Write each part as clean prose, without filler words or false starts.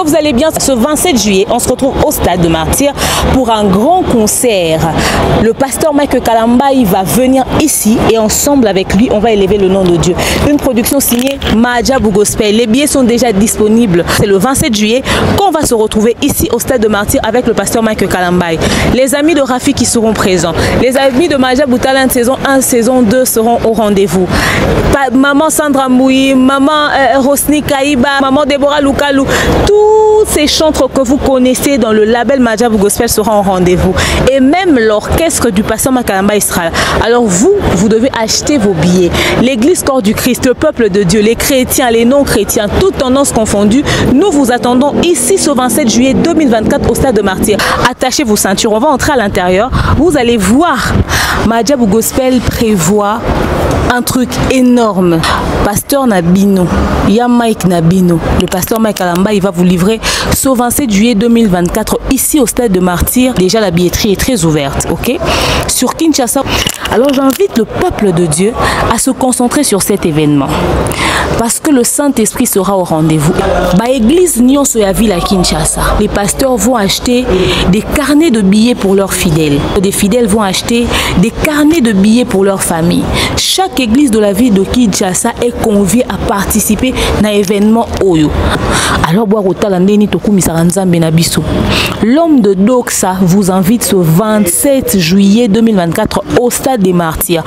que vous allez bien. Ce 27 juillet, on se retrouve au Stade de Martyrs pour un grand concert. Le pasteur Mike Kalambaye va venir ici et ensemble avec lui, on va élever le nom de Dieu. Une production signée Mahadjabou Gospel. Les billets sont déjà disponibles. C'est le 27 juillet qu'on va se retrouver ici au Stade de Martyrs avec le pasteur Mike Kalambaye. Les amis de Rafi qui seront présents. Les amis de Mahadjabou Talent saison 1, saison 2 seront au rendez-vous. Maman Sandra Mouy, maman Rosni Kaïba, maman Déborah Lukalou, tous ces chantres que vous connaissez dans le label Mahadjabou Gospel seront au rendez-vous. Et même l'orchestre du pasteur Mike Kalambaye sera là. Alors vous devez acheter vos billets. L'église Corps du Christ, le peuple de Dieu, les chrétiens, les non-chrétiens, toutes tendances confondues, nous vous attendons ici ce 27 juillet 2024 au Stade de Martyrs. Attachez vos ceintures, on va entrer à l'intérieur. Vous allez voir, Mahadjabou Gospel prévoit un truc énorme. Pasteur Nabino, ya Mike Nabino, le pasteur Mike Kalambaye, il va vous livrer ce 27 juillet 2024 ici au Stade de Martyrs. Déjà la billetterie est très ouverte, ok? Sur Kinshasa. Alors j'invite le peuple de Dieu à se concentrer sur cet événement parce que le Saint-Esprit sera au rendez-vous. Bah église Nyonso ya ville à Kinshasa, les pasteurs vont acheter des carnets de billets pour leurs fidèles. Des fidèles vont acheter des carnets de billets pour leur famille. Chaque église de la ville de Kinshasa est conviée à participer à un événement Oyo. Alors l'homme de Doxa vous invite ce 27 juillet 2024 au Stade des Martyrs.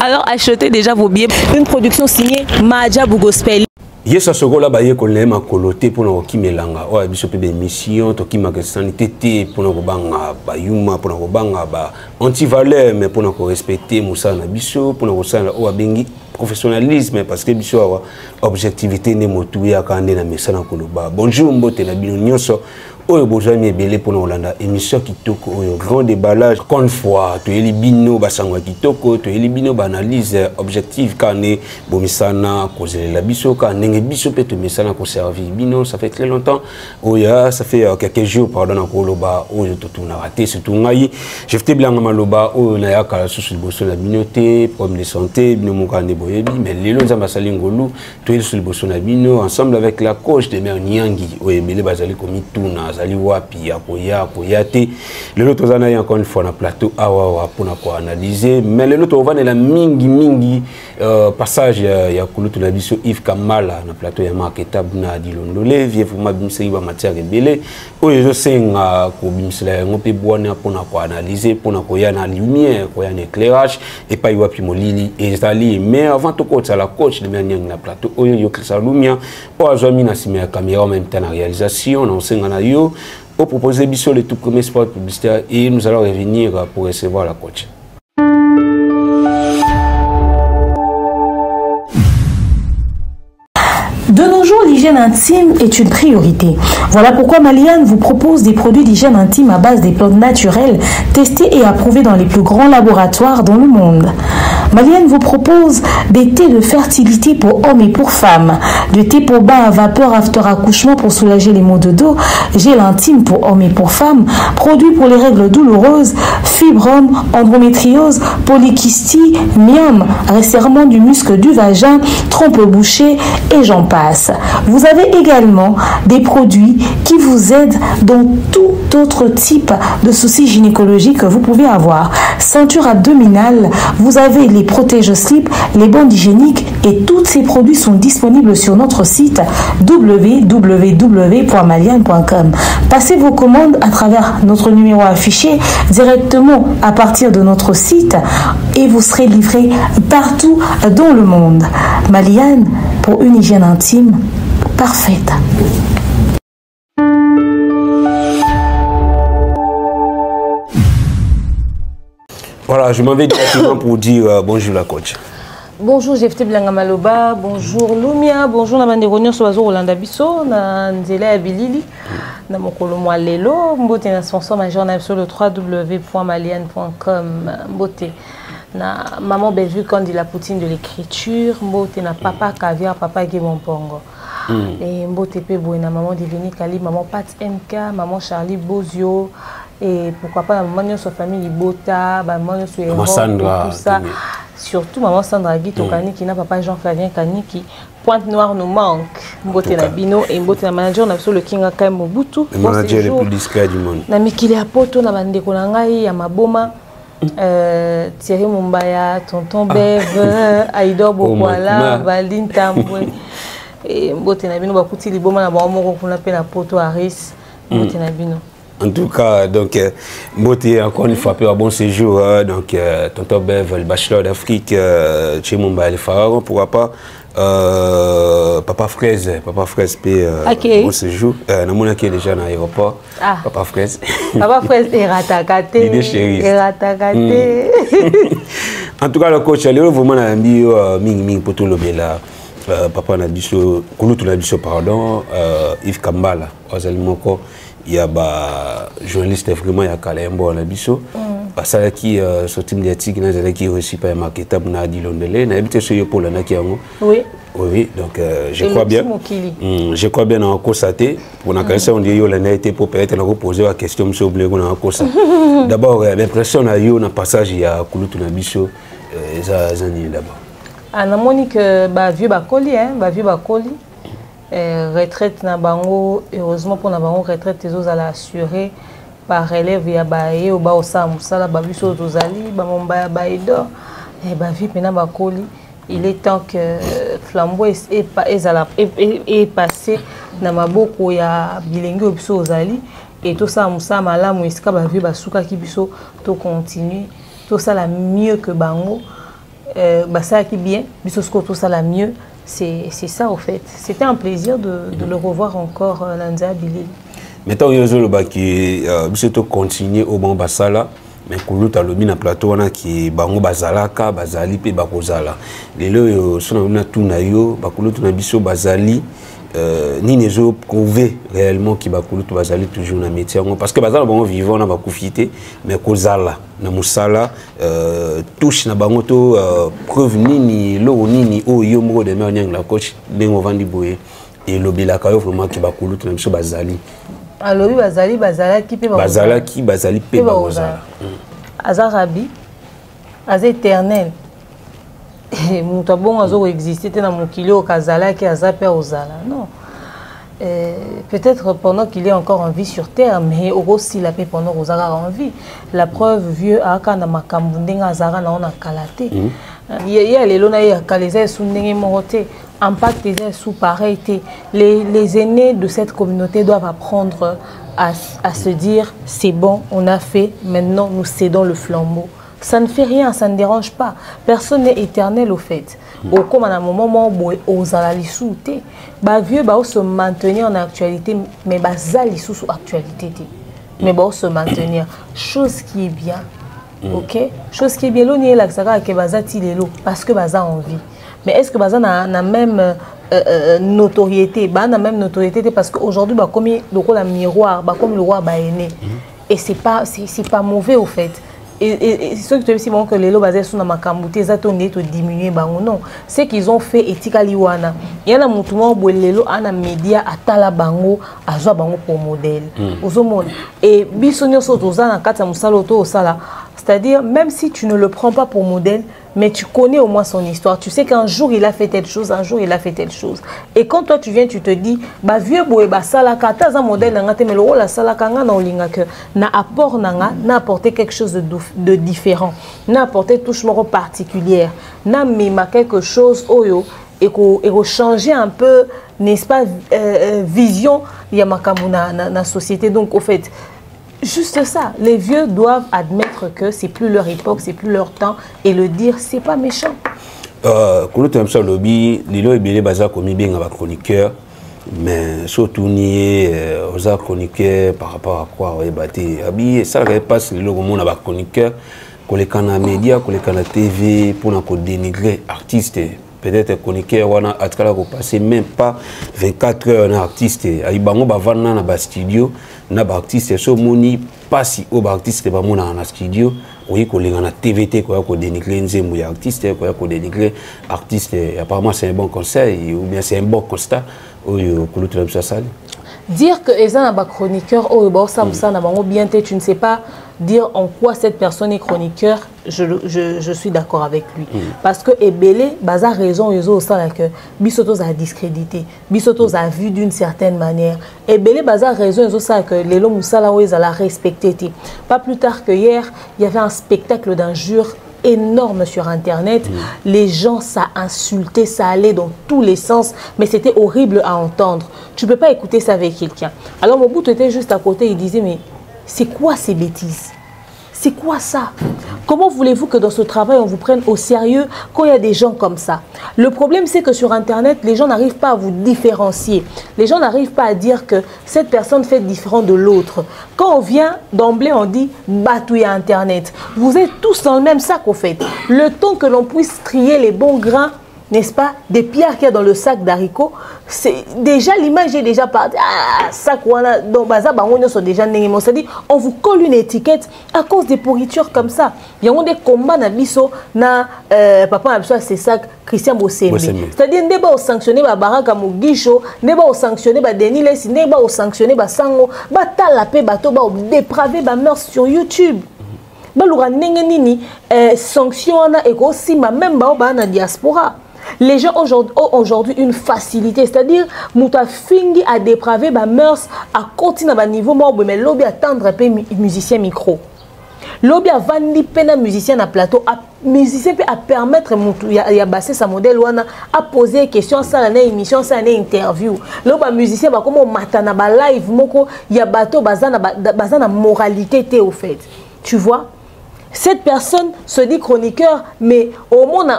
Alors achetez déjà vos billets. Une production signée Mahadjabou Gospel. Yes, ce que là, bah, qu'on aime à coloter pour nous qui mélanga. Oh, il y a des missions, qui m'a sanité pour nous banga, bah yuma pour nous banga, bah anti-valeur, mais pour nous respecter Moussa Nabiso, pour nous ressentir oh bengi professionnalisme parce que biso objectivité ne motuya quand on est na message na koloba. Bonjour mbote na bino nyonso. Oyo besoin belé pour Hollanda émission kitoko oyo grand déballage une fois to elibino basangwa kitoko to elibino analyse objective kané bomisana kozela la biso ka ndenge biso pe to misana ko servir bino ça fait très longtemps oya ça fait quelques jours pardon na koloba oyo to tuna raté surtout ngai jefté blanga maloba oyo na yaka susu liboso la binoté problème de santé bino mokane boyebi mais lelo nzamba salingolu to el sur liboso na bino ensemble avec la coach de Mère Nyangi oyo belé bazali komi tuna ali wapi akoyate lelo tozana encore une fois na plateau awa pour analyser mais lelo to vana la mingi passage ya kulutu la biso Yves Kamala na plateau ya marketab na dilondole vie vraiment bimseli ba matière ebele oyo zo senga ko bimsela ngope bwana pour analyser pour koya na lumière koya na éclairage et pas wapi molili ezali mais avant to kotsa la coach de Mère Nyangi na plateau oyo yo klisa lumia o azwami na sima ya caméra en même temps na réalisation na senga na yo au proposer biso le tout premier spot publicitaire et nous allons revenir pour recevoir la coach. De nos jours, l'hygiène intime est une priorité. Voilà pourquoi Maliane vous propose des produits d'hygiène intime à base des plantes naturelles testés et approuvés dans les plus grands laboratoires dans le monde. Maliane vous propose des thés de fertilité pour hommes et pour femmes, des thés pour bain à vapeur after accouchement pour soulager les maux de dos, gel intime pour hommes et pour femmes, produits pour les règles douloureuses, fibrome, endométriose, polykystie, myome, resserrement du muscle du vagin, trompe bouchée et j'en passe. Vous avez également des produits qui vous aident dans tout autre type de soucis gynécologiques que vous pouvez avoir. Ceinture abdominale, vous avez les protège-slip, les bandes hygiéniques et tous ces produits sont disponibles sur notre site www.maliane.com. Passez vos commandes à travers notre numéro affiché directement à partir de notre site et vous serez livré partout dans le monde. Maliane pour une hygiène intime parfaite. Voilà, je m'en vais directement pour dire bonjour la coach. Bonjour Jefté Blanga Maloba, bonjour Lumia, bonjour Namande Ronyo Soazo Rolanda Bisso, na Nzela Abilili, na Mokolo Mwalelo, Mbote na sponsor majeur na sur le www.maliane.com, Mbote na maman Bellevue quand dit la poutine de l'écriture, Mbote na papa caviar, papa Guébon Pongo. Et Mbote Pebo na maman Divini Kali, maman Pat MK, maman Charlie Bozio. Et pourquoi pas la maman de sa famille Libota, la maman de tout ça. surtout maman Sandra Guito Kaniki na papa Jean-Flavien Kaniki. Pointe Noire nous manque. Mbote na bino et mbote na manager na biso le Kinga Kai Mobutu. Le manager le plus discret du monde. Na mikili ya poto na bandeko na ngai ya maboma. Thierry Mumbaya, Tonton Bev, Aïdor Bokwala, Valine Tambwe. Et mbote na bino bakuti liboma na ba moko kuna pe na poto Aris. Mbote na bino. En tout cas, donc, Mbote, encore une fois, un bon séjour. Donc, Tonton Bev, le bachelor d'Afrique, chez Mumbai, les Pharaons, pourquoi pas. Papa Fraise, bon séjour. Nous sommes déjà dans l'aéroport. Papa Fraise. Papa Fraise est ratakate. Il est chéri. En tout cas, le coach, il est vraiment ming pour tout le bela. Papa Nabiso, Kouloutou Nabiso, pardon, Yves Kambala, Ozalimoko. Il y a des journalistes vraiment, il y a Kalembo Nabiso. Parce que ce type d'éthique, qui est reçu par un marketeur, il y a dit Londélé, il y a habité sur Yopol, oui. Oui, donc je crois bien. Je crois bien dans le constaté. Pour la question, on dit qu'il a été pour peut-être poser la question sur le blé. D'abord, l'impression qu'il y a un passage, il y a Kouloutou Nabiso, d'abord. On a monique vieux Bakoli, vieux Bakoli. Retraite na bango, heureusement pour na bango retraite les autres à l'assurer par élève ya baé au ba osamu sala ba biso tozali ba momba ba edo et ba vie pena Bakoli. Il est temps que flambeau est passé na maboko ya bilengi obiso ozali et tout ça musa malamu esika ba vie basuka ki biso to continuer tout ça la mieux que bango ba ça qui bien biso ce tout ça la mieux. C'est ça, au fait. C'était un plaisir de le revoir encore, Nanza Billy. Maintenant, il y a un peu qui continue au bon Basala, mais Koulout a le mis dans le plateau qui est Bango Bazala, Bazali, puis Bakozala. Les lois sont tout naïo, Bakoulout a biso Bazali, ni les autres prouvé réellement qui Bakoulout Bazali toujours dans le métier. Parce que Bazala, bon vivant, on a profité, mais Kozala, na Moussala, touche na bangoto preuve nini lo nini o yo moko de mer nyang la coach bengo vandi boye et lobila kayo vraiment ki bakulutu na biso bazali alobi bazala ki pe bazali pe bazala azarabi az éternel muto bon azo exister te na mokili o kazala ki azape ozala non. Peut-être pendant qu'il est encore en vie sur terre, mais aussi la paix pendant Rosara en vie. La preuve, vieux Akana Makambundinga Azara na ona kalate. Il y a les lona ya kaleza sous ndenge morote, impact des sous pareilité. Les aînés de cette communauté doivent apprendre à se dire c'est bon, on a fait, maintenant nous cédons le flambeau. Ça ne fait rien, ça ne dérange pas. Personne n'est éternel au fait. Au comme à un moment où aux alalisouté, bah vieux bah se maintenir en actualité, mais bah zalisou sous actualité, mais bah se maintenir. Chose qui est bien, ok. Chose qui est bien, l'on y est là que ça va que bazati les lots parce que baza envie. Mais est-ce que baza n'a même notoriété, bah n'a même notoriété parce qu'aujourd'hui bah comme le roi miroir, bah comme le roi bah est né, et c'est pas mauvais au fait. Et ceux qui te disent que les lots basés sur la macambouté, ils ont diminué, non. Ce qu'ils ont fait, etikaliwana. Il y a un mouton où les lots ont un média à tala bango, à joie bango pour modèle. Et bisonio sotoza na kata musaloto osala. C'est-à-dire, même si tu ne le prends pas pour modèle, mais tu connais au moins son histoire. Tu sais qu'un jour il a fait telle chose, un jour il a fait telle chose. Et quand toi tu viens, tu te dis, bah vieux boé, bah salaka, t'as un modèle nanga, mais le rôle la salaka nga na olinga que na apport nanga, n'a apporté quelque chose de différent, n'a apporté touche moro particulière, n'a mima quelque chose oyo et qu'on changer un peu, n'est-ce pas, vision yamakamu na société. Donc au fait. Juste ça, les vieux doivent admettre que c'est plus leur époque, c'est plus leur temps et le dire, c'est pas méchant. Quand tu as un lobby, les lois sont basés comme bien avec chroniqueur, mais surtout ni aux chroniqueurs par rapport à quoi on est ça passe les lois comme avec chroniqueur, qu'on les canaux médias, qu'on les canaux TV pour nous dénigrer artistes. Peut-être chroniqueur on a passé même pas 24 heures un artiste ay bango ba vana na ba studio na ba artiste so moni pasi au ba artiste ba mona na studio oui ko linga na TVT ko dénigrer nzembo ya artiste ko dénigrer artiste apparemment c'est un bon conseil ou bien c'est un bon constat ou ko lutu ça. Dire que les un chroniqueur, bien, tu ne sais pas dire en quoi cette personne est chroniqueur, je suis d'accord avec lui. Parce que Ebele, baza raison, ils ont que Bissotos a discrédité, Bissotos a vu d'une certaine manière. Ebele, baza raison, ils ont que les lots Moussala, ils ont respecté. Pas plus tard que hier, il y avait un spectacle d'injures énorme sur Internet. Les gens, ça insultait, ça allait dans tous les sens, mais c'était horrible à entendre. Tu ne peux pas écouter ça avec quelqu'un. Alors Mobutu était juste à côté, il disait, mais c'est quoi ces bêtises? C'est quoi ça? Comment voulez-vous que dans ce travail, on vous prenne au sérieux quand il y a des gens comme ça? Le problème, c'est que sur Internet, les gens n'arrivent pas à vous différencier. Les gens n'arrivent pas à dire que cette personne fait différent de l'autre. Quand on vient, d'emblée, on dit « batouille à Internet ». Vous êtes tous dans le même sac, au fait. Le temps que l'on puisse trier les bons grains, n'est-ce pas, des pierres qu'il y a dans le sac d'haricots, c'est déjà l'image est déjà partie. Ah, sac donc baza bango sont déjà négatifs. C'est-à-dire on vous colle une étiquette à cause des pourritures comme ça. Il y a des combats na biso na papa na biso c'est sac Christian Bosembe. C'est-à-dire ne pas sanctionner ba Baraka Mugisho, ne pas sanctionner ba Denis Lesi, ne pas sanctionner ba Sango, ba talape bato ba dépraver ba mœurs sur YouTube. Ba lura ndenge nini sanction na eko sima même ba na diaspora. Les gens ont aujourd'hui une facilité, c'est-à-dire Mouta Fingi a dépravé ma mœurs à continuer à niveau mort, mais l'objet attendre un peu musicien micro. L'objet a vendu peine musicien à plateau, musicien peut permettre il a bassé sa modèle à poser des questions, ça une émission, ça une interview. L'objet musicien va comme matana ba live moko, il y a bateau bazana moralité té au fait. Tu vois? Cette personne se dit chroniqueur, mais au monde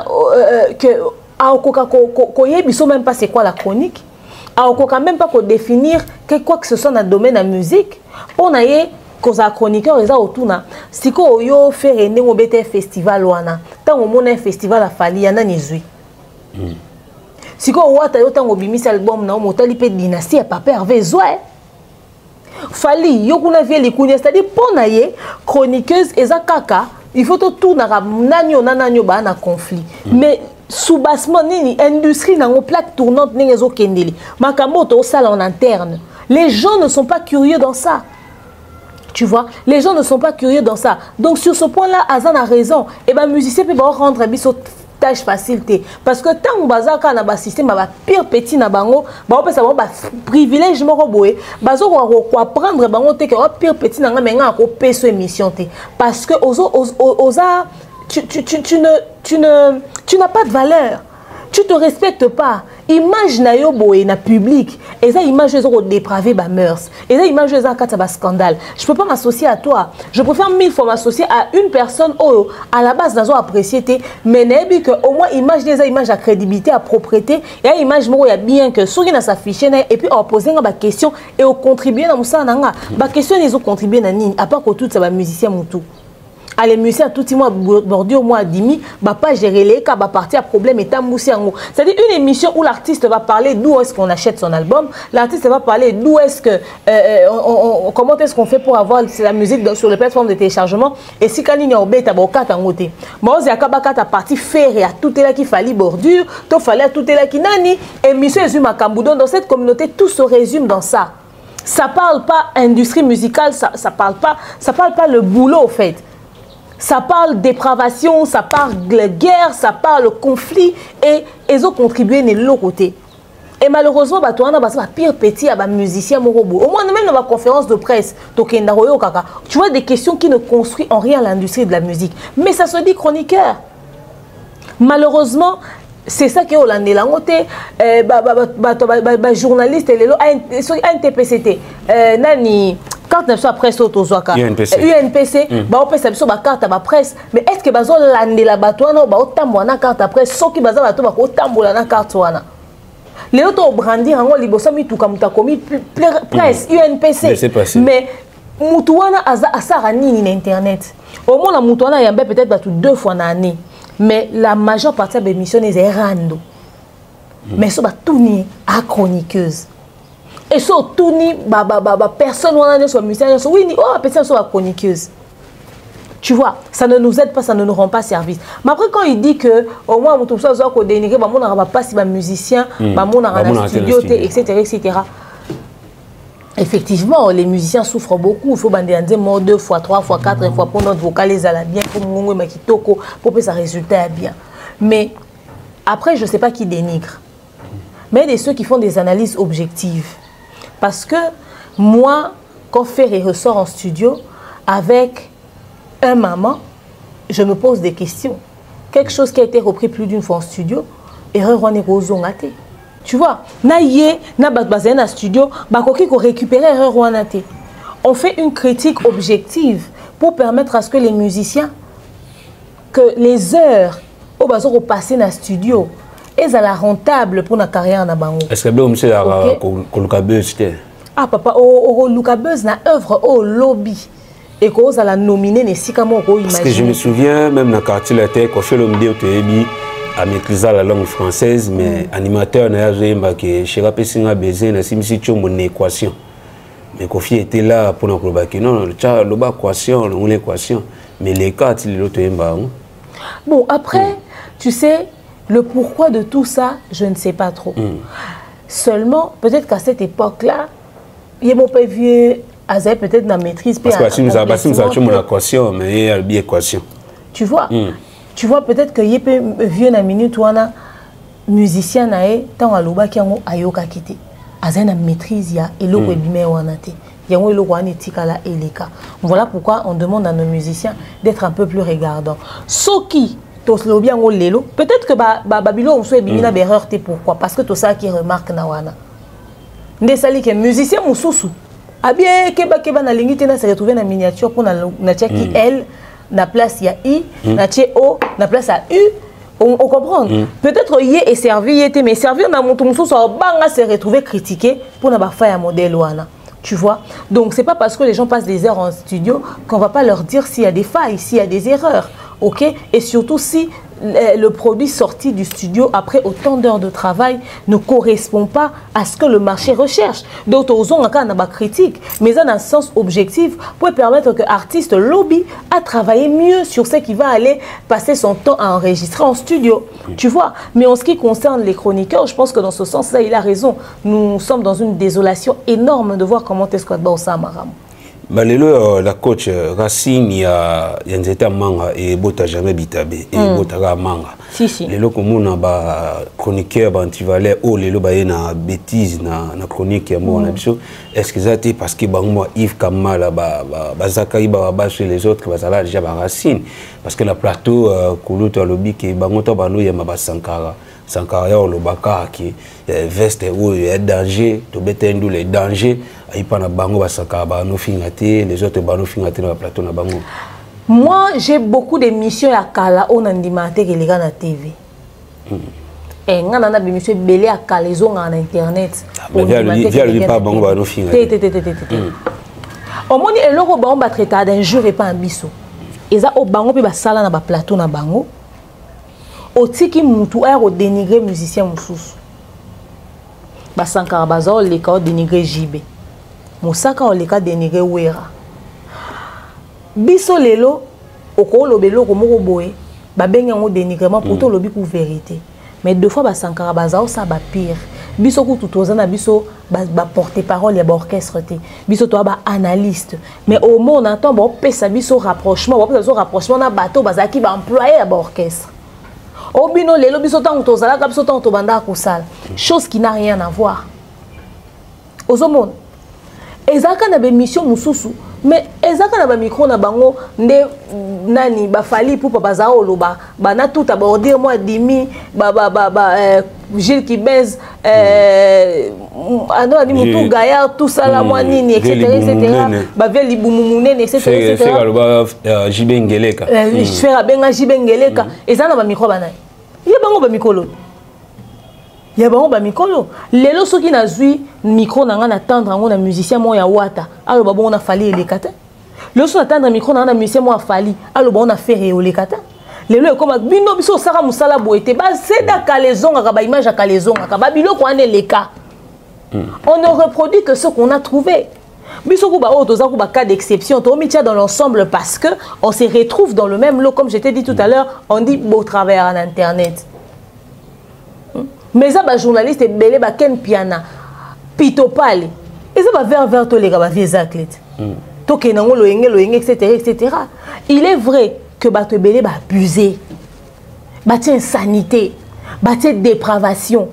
que ils sont même pas c'est quoi la chronique. Quand même pas définir quoi que ce soit dans le domaine de la musique. On a eu cause chroniqueur ils ont autour na. Si ko yo faire un festival wana, tant au monde un festival à Fali yana nizui. Si ko wata yo tant obimisa album na motali pe dynastie papa Hervé Zoé. Fali yo kuna vie likunya, c'est-à-dire pour naie chroniqueuse eza kaka, il faut tout na nanyo ba na conflit. Mais sous-bassement, l'industrie n'a pas plaque tournante, ni les autres Makamoto au salon en interne. Les gens ne sont pas curieux dans ça. Tu vois, les gens ne sont pas curieux dans ça. Donc sur ce point-là, Azan a raison. Et ben musicien peut rendre une tâche facilité. Parce que tant que bazar quand on a système, bah pire petit na bango, bah on peut savoir bah privilège mo roboé, bah on va prendre bango te que pire petit na nga ko peso émission te. Parce que tu n'as pas de valeur. Tu ne te respectes pas. Image na yo boé na public. Et ça image yo dépravé ba mœurs. Et ça image yo ça ba scandale. Je peux pas m'associer à toi. Je préfère 1000 fois m'associer à une personne à la base nazo apprécié mais n'ebi que au moins image des image à crédibilité, à propriété et image mo ya bien que soki na s'afficher et puis on poser ba question et on contribuer na musa nanga. Ba question ils ont contribué na nini à part que tout ça ba musicien mutu. Les musiciens tout le monde bordure moi dimi va pas gérer les cas va partir à problème et tamboussi en haut. C'est-à-dire une émission où l'artiste va parler d'où est-ce qu'on achète son album, l'artiste va parler d'où est-ce que comment est-ce qu'on fait pour avoir la musique sur les plateformes de téléchargement et si quand il y a obé taboka tangoté. Moi j'ai kabaka ta partie faire et à tout est là qui fallait bordure, tout fallait à tout est là qui nani émission Zuma Kamboudon dans cette communauté tout se résume dans ça. Ça parle pas industrie musicale, ça parle pas le boulot au fait. Ça parle dépravation, ça parle de guerre, ça parle conflit et ils ont contribué de l'autre côté. Et malheureusement, bah, toi, on a pire petit à bah, musicien Morobo. Au moins, même dans ma conférence de presse, tu vois des questions qui ne construisent en rien l'industrie de la musique. Mais ça se dit chroniqueur. Malheureusement, c'est ça qui est hollandais. Là, journaliste, NTPCT, Nani. Quand on a presse autozoaka UNPC bah on peut savoir ba carte à presse mais est-ce que bazo lande la batwana ba otambo na carte presse soki baza bato ba otambola na carte wana les autres brandir ngo liboso mituka mutakomi presse UNPC mais mutuwana asara nini na internet au moins la mutuwana yambe peut-être batu 2 fois na année mais la majeure partie des émissions est rando mais so ba tourner à chroniqueuse. Et so tourni personne n'a sur musicien oui ni personne soit chroniqueuse. Tu vois, ça ne nous aide pas, ça ne nous rend pas service. Mais après quand il dit que au moins on soit ko dénigrer on n'aura pas si musicien, on a un studio etc. effectivement, les musiciens souffrent beaucoup. Il faut bander mort 2 fois, 3 fois, 4 fois pour notre vocal les ala bien, pour que ça résulte bien. Mais après, je ne sais pas qui dénigre. Mais il y a ceux qui font des analyses objectives. Parce que moi, quand Ferré ressort en studio avec un maman, je me pose des questions. Quelque chose qui a été repris plus d'une fois en studio, erreur on est rozongate. Tu vois, na yé na bazé na studio, bakoki ko récupérer erreur on a été. On fait une critique objective pour permettre à ce que les musiciens, que les heures au bazo repasser na studio, elles sont rentable pour la carrière na bango. Est-ce que vous avez Kolukabeuse? Ah papa, au Lukabeuse na œuvre au lobby. Et qu'on a nominé les Sikamo. Parce que je me souviens, même dans le quartier la terre, quand je fais le vidéo, à maîtriser la langue française, mais animateur n'a pas que je rappelle que j'ai besoin de mon équation. Mais Kofi était là pour nous dire non, l'équation, l'équation. Mais les cas, il est l'autre. Bon, après, tu sais, le pourquoi de tout ça, je ne sais pas trop. Seulement, peut-être qu'à cette époque-là, il y a mon père vieux. Peut-être la maîtrise. Parce que si nous avons une équation, mais il y a une équation. Tu vois, peut-être que y a vieux na minute où on a musicien nae tant à l'oba qui a ayoka quitté. Azen na maîtrise ya et l'eau bimé ou anate. Ya ou l'eau wane tikala eleka. Voilà pourquoi on demande à nos musiciens d'être un peu plus regardants. Soki tos lobby en lelo. Peut-être que Babylone on soit bimina berreur te pourquoi? Parce que tout ça qui remarque na wana. Ndesali que musicien mususu. Ah bien, keba na lingite na se retrouver na miniature pour na qui L, na place ya I, na O, na place à U. On comprend. Peut-être y est servi, mais servir na mon tout so banga se retrouver critiqué pour na ba faire un modèle wana. Tu vois? Donc c'est pas parce que les gens passent des heures en studio qu'on va pas leur dire s'il y a des failles, s'il y a des erreurs. OK? Et surtout si le produit sorti du studio après autant d'heures de travail ne correspond pas à ce que le marché recherche. Donc, aux on a critique, mais dans un sens objectif pour permettre que l'artiste lobby à travailler mieux sur ce qui va aller passer son temps à enregistrer en studio. Tu vois? Mais en ce qui concerne les chroniqueurs, je pense que dans ce sens-là, il a raison. Nous sommes dans une désolation énorme de voir comment est-ce qu'on va au Maram. La coach Racine, il y a un manga et bota jamais bitabé et bota manga. Si. Les locaux mon ba chroniqueur antivalère oh les loba na bêtise na chronique moi na biso. Est-ce que ça été parce que moi Yves Kamala ba Zakai ba chez les autres que ça là déjà ba Racine parce que la plateau kuluto lobby que bangoto bano ya ba Sankara ya lobaka qui veste où il y a danger to betendu les dangers. Les autres dans la plateau na bango. Moi, j'ai beaucoup d'émissions à Kala on animateur qui les gars na TV. Et on a des émissions belé à Kala ils ont en internet. Via lui pas bango ba no finga. Au moins et loko bango ba traiter d'injure et pas un biso. Eza au bango pe ba sala na ba plateau na bango. O tiki mutu a dénigrer musicien mususu. Ba Sankara bazo les cas dénigrer JB. Mosaka oleka dénigrer wera. Biso lelo oko lobelo ko moko boye ba benga ngo dénigrement pour to lobi pour vérité. Mais deux fois ba Sankara bazao ça ba pire. Biso ko tutoza na biso ba porte-parole ya ba orchestre te. Biso to ba analyste. Mais au moins on entend ba pesa biso rapprochement na bateau bazaki ba employé ya ba orchestre. Obino lelo biso tango tozala ka biso tango to banda ko sala. Chose qui n'a rien à voir. Ozomone ezaka na be mission mususu mais ezaka na ba micro na bango nde nani ba fali pour papa za oloba ba na tout abord dire moi dimi Gilles qui baise ando ani mutu gaillard tout ça la moi nini etc ba veli bumumune etc faire aloba jibengeleka faire benga jibengeleka ezana ba micro banai ye bango ba micro il y a bon ba mikolo lelo soki na zui micro na nga na tendre ngo na musicien mo ya wata alo ba bon na fali elekata le so attendre micro na musicien mo fali alo ba on a faire elekata lelo comme bino biso saka musala boete ba seda kalezonga ka ba image ya kalezonga ka ba biloko ane leka on ne reproduit que ce qu'on a trouvé biso ko ba o toza ko ba cas d'exception to mitia dans l'ensemble parce que on se retrouve dans le même lot comme je t'ai dit tout à l'heure on dit beau travail en internet. Mais ça, les journalistes belé ken piana, pitopale. Et ça va vers tous les gars, vieux athlètes. Tokenango, loyenge, etc. Il est vrai que bato belé va abuser. Bâti insanité, bâti dépravation,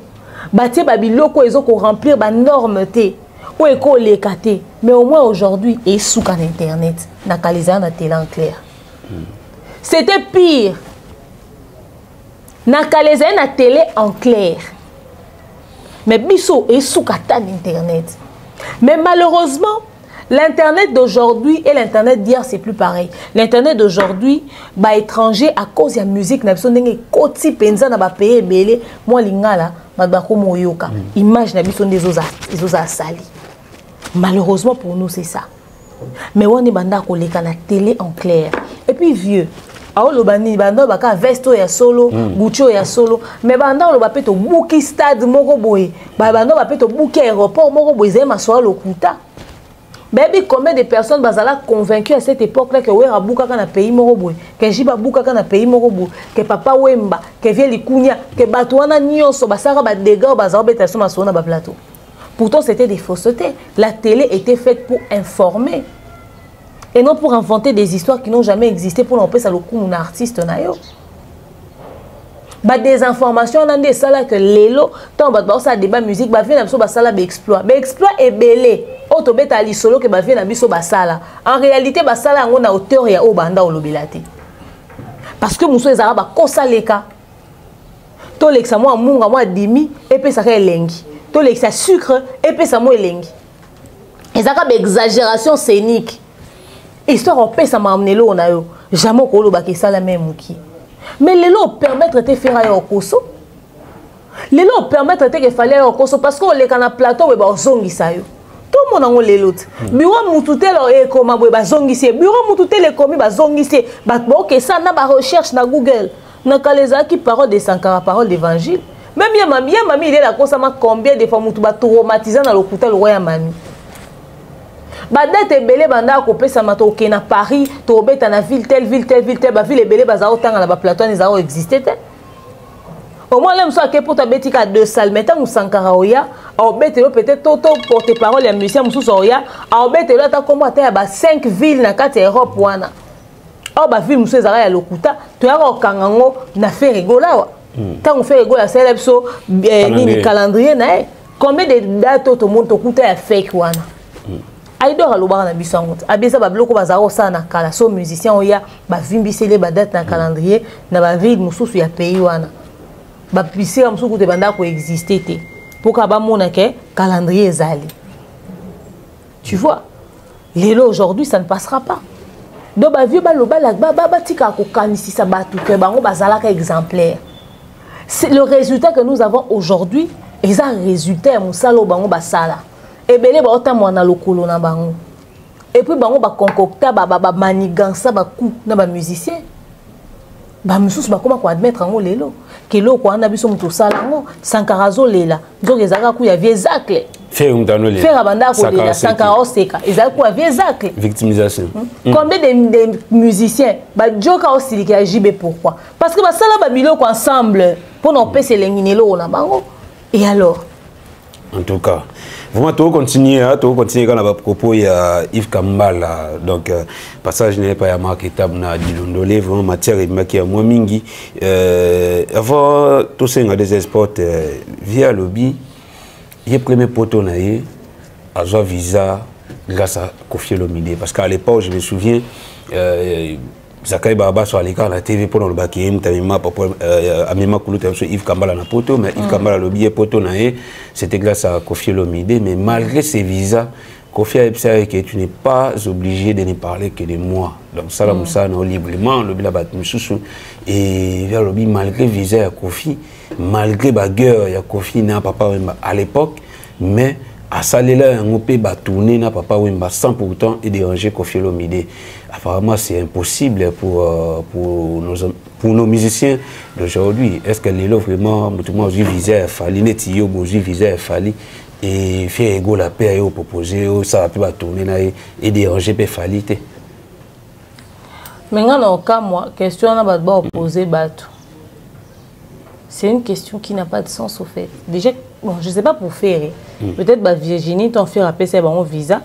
bâti babiloko ils ont remplir ba normes té ou éco les caté. Mais au moins aujourd'hui, et sous can internet, n'a qu'à les en télé en clair. C'était pire. N'a qu'à les en télé en clair. Mais biso et sous katan internet. Mais malheureusement, l'internet d'aujourd'hui et l'internet d'hier c'est plus pareil. L'internet d'aujourd'hui, bah étranger à cause de la musique, n'a besoin de koti penza na ba payer belé. Moi lingala, ba ba ko moyoka. Image n'a besoin des osa sali. Malheureusement pour nous c'est ça. Mais on est banda ko leka na télé en clair. Et puis vieux. Ah le bani banda baka vesto ya solo, Gucci ya solo. Mais banda le ba peto bouki stade moko boy. Ba banda ba peto bouki aéroport moko boy zema soa lokuta. Baby, combien de personnes bazala convaincues à cette époque-là que Wera Bouka dans pays Moroboy, que Jiba Bouka dans pays Moroboy, que Papa Wemba, que Vieli Kounia, que Batouana Nyonso, Basara Badega, Bazar Betasson Masona Baplateau. Pourtant, c'était des faussetés. La télé était faite pour informer et non pour inventer des histoires qui n'ont jamais existé pour l'empêcher ça le coup d'un artiste naïo. Bah des informations on a des salles que l'élo tant bah ça débat musique bah vient sur bah sala exploit est belé auto beta li solo que bah vient biso bah sala en réalité bah sala on a auteur ya obanda o lobilate parce que muso ezara ba kosa leka to lexa moi munga moi dimi et puis ça ka elengi to lexa sucre et puis ça moi elengi ezaka ba exagération scénique histoire on peut ça m'amener lo na yo jamais ko lo ba ke sala même qui. Mais les lots permettent de faire un coso. Les lots permettent de faire un coso parce qu'on les canaux plateau et bazongi sayo. Tout le monde a les lots. Bureau moututel et comme aboué bazongi c'est. Bureau moututel et comme bazongi c'est. Ok ça n'a pas recherche na Google. N'a qu'à les acquis parole de Sankara parole d'évangile. Même bien mamie il est là qu'on s'en combien de fois moutou ba traumatisé dans le couteau le roi mamie. Badate belé banda ko pesa matoke na Paris to beta na ville telle ba ville belé bazao tanga na ba plateau les a existé au moins là m'so ke pour ta betika 2 salles mettons ou Sankara oya au betelo peut-être toto porte parole ya musicien mususu oya au betelo ata kombo ata ba 5 villes na kati Europe wana au ba ville mususu ezala ya lokuta to ya ko kangango na fait rigola wa tant on fait rigola c'est l'ebso ni calendrier na combien de dates tout monde to kuta ya fake wana Aïdor a l'obar na bisangot. Abisa ba bloko bazaro sa na kala so musicien oya ba vimbisele ba date na calendrier na ba ville mususu ya pays wana. Ba pisira mususu te banda ko exister te. Pour ka ba mona ke calendrier ezali. Tu vois? Lelo aujourd'hui ça ne passera pas. Do ba vieux ba loba la ba tika ko kanisi sa ba tout que bango bazala ka exemplaire. C'est le résultat que nous avons aujourd'hui et ça résultat musalo bango basala. Et belé ba ota mwana lokolo na bango. Et puis bango ba concocta ba manigansa ba coup na ba musicien. Ba mususu ba koma ko admettre ngo lelo. Que lo ko anda biso muto sala ngo Sankarazo lela. Nzo ezaka ku ya viezacle. Faire umtano lela. Faire banda ko lela Sankara oseka. Ezaka ku ya viezacle. Victimisation. Combien de musiciens ba joka osiliki ya JB pourquoi? Parce que ba sala ba biloko ensemble pour non pese lenginelo na bango. Et alors? En tout cas, vraiment, tout continuer quand on a propos il y a Yves Kambala, donc passage n'est pas à marquer table na dilondolé vraiment matière et maquillage moins mingi. Avant tout ça, on a des exports via lobby. Il y a premier poteau naïe, à joie visa grâce à Kofi Olomide, parce qu'à l'époque je me souviens. Zakai Baba sur l'écran la TV pour le bakim tamima papa amima kuluta sur Yves Kambala na poto mais Yves Kambala le billet poto naé c'était grâce à Kofi Olomide mais malgré ces visas Kofi a observé que tu n'es pas obligé de ne parler que de moi donc ça la moussa non librement le bila bat mususu et vers le bi malgré visa ya Kofi malgré bagueur ya Kofi na papa à l'époque mais à Salela, on peut tourner na papa Wemba sans pourtant déranger Kofi Olomide. Apparemment, c'est impossible pour nos musiciens d'aujourd'hui. Est-ce que les lots vraiment, moi, j'ai visé à Fali, Netio, j'ai visé à Fali, et faire égaux la paix à proposer, ça peut tourner et déranger Fali. Maintenant, dans le cas, moi, question à opposer Batou. C'est une question qui n'a pas de sens au fait. Déjà, bon, je sais pas pour faire. Peut-être bah Virginie t'en faire appeler ça bon visa.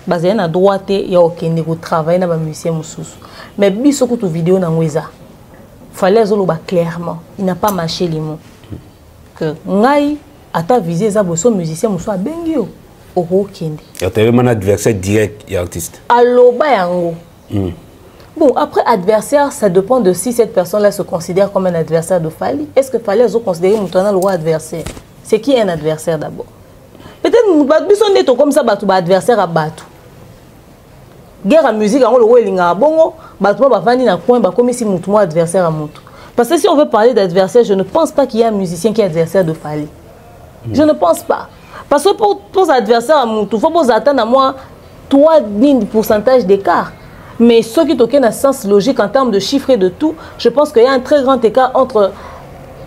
Basé na droite il y a aucun de travail na ba musicien mususu. Mais biso ko tu vidéo na ngweza. Fallait zoloba clairement. Il n'a pas marché les mots. Que ngai ata visé za boso musicien musu a bengio. Oko kende. Ya t'avais un adversaire direct et artiste. Aloba yango. Bon, après adversaire, ça dépend de si cette personne-là se considère comme un adversaire de Fally. Est-ce que Fally a considéré Moutana le roi adversaire? C'est qui un adversaire d'abord? Peut-être que nous comme ça, un adversaire à battre. Guerre à musique, on le roi Elinga Bongo, Batou va venir dans coin, comme si Moutou adversaire à Moutou. Parce que si on veut parler d'adversaire, je ne pense pas qu'il y ait un musicien qui est adversaire de Fally. Je ne pense pas. Parce que pour adversaire à Moutou, il faut attendre à moi 3% d'écart. Mais ce qui est un sens logique en termes de chiffres et de tout, je pense qu'il y a un très grand écart entre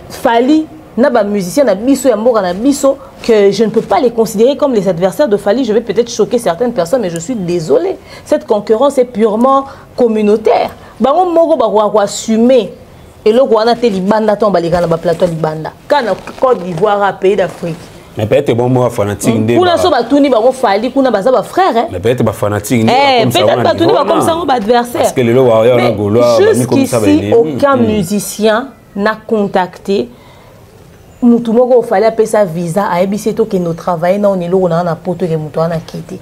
Fally, Naba musicien, Nabiso et Amora Nabiso, que je ne peux pas les considérer comme les adversaires de Fally. Je vais peut-être choquer certaines personnes, mais je suis désolée. Cette concurrence est purement communautaire. Baron Moro va assumer. Et le Rwanda te libanda tombe à l'Iran, plateau libanda. Quand Côte d'Ivoire, un pays d'Afrique. Mais peut-être bon moi fanatique de kuna so batuni ba mo Fally kuna baza ba frère mais peut-être ba fanatique peut-être batuni ba comme ça on ba adversaire parce que le warrior na goloa jusqu'ici aucun musicien n'a contacté mutu moko Fally appeler sa visa a ebisi to que nous travailler na on elo na poto ke mutu ana quitté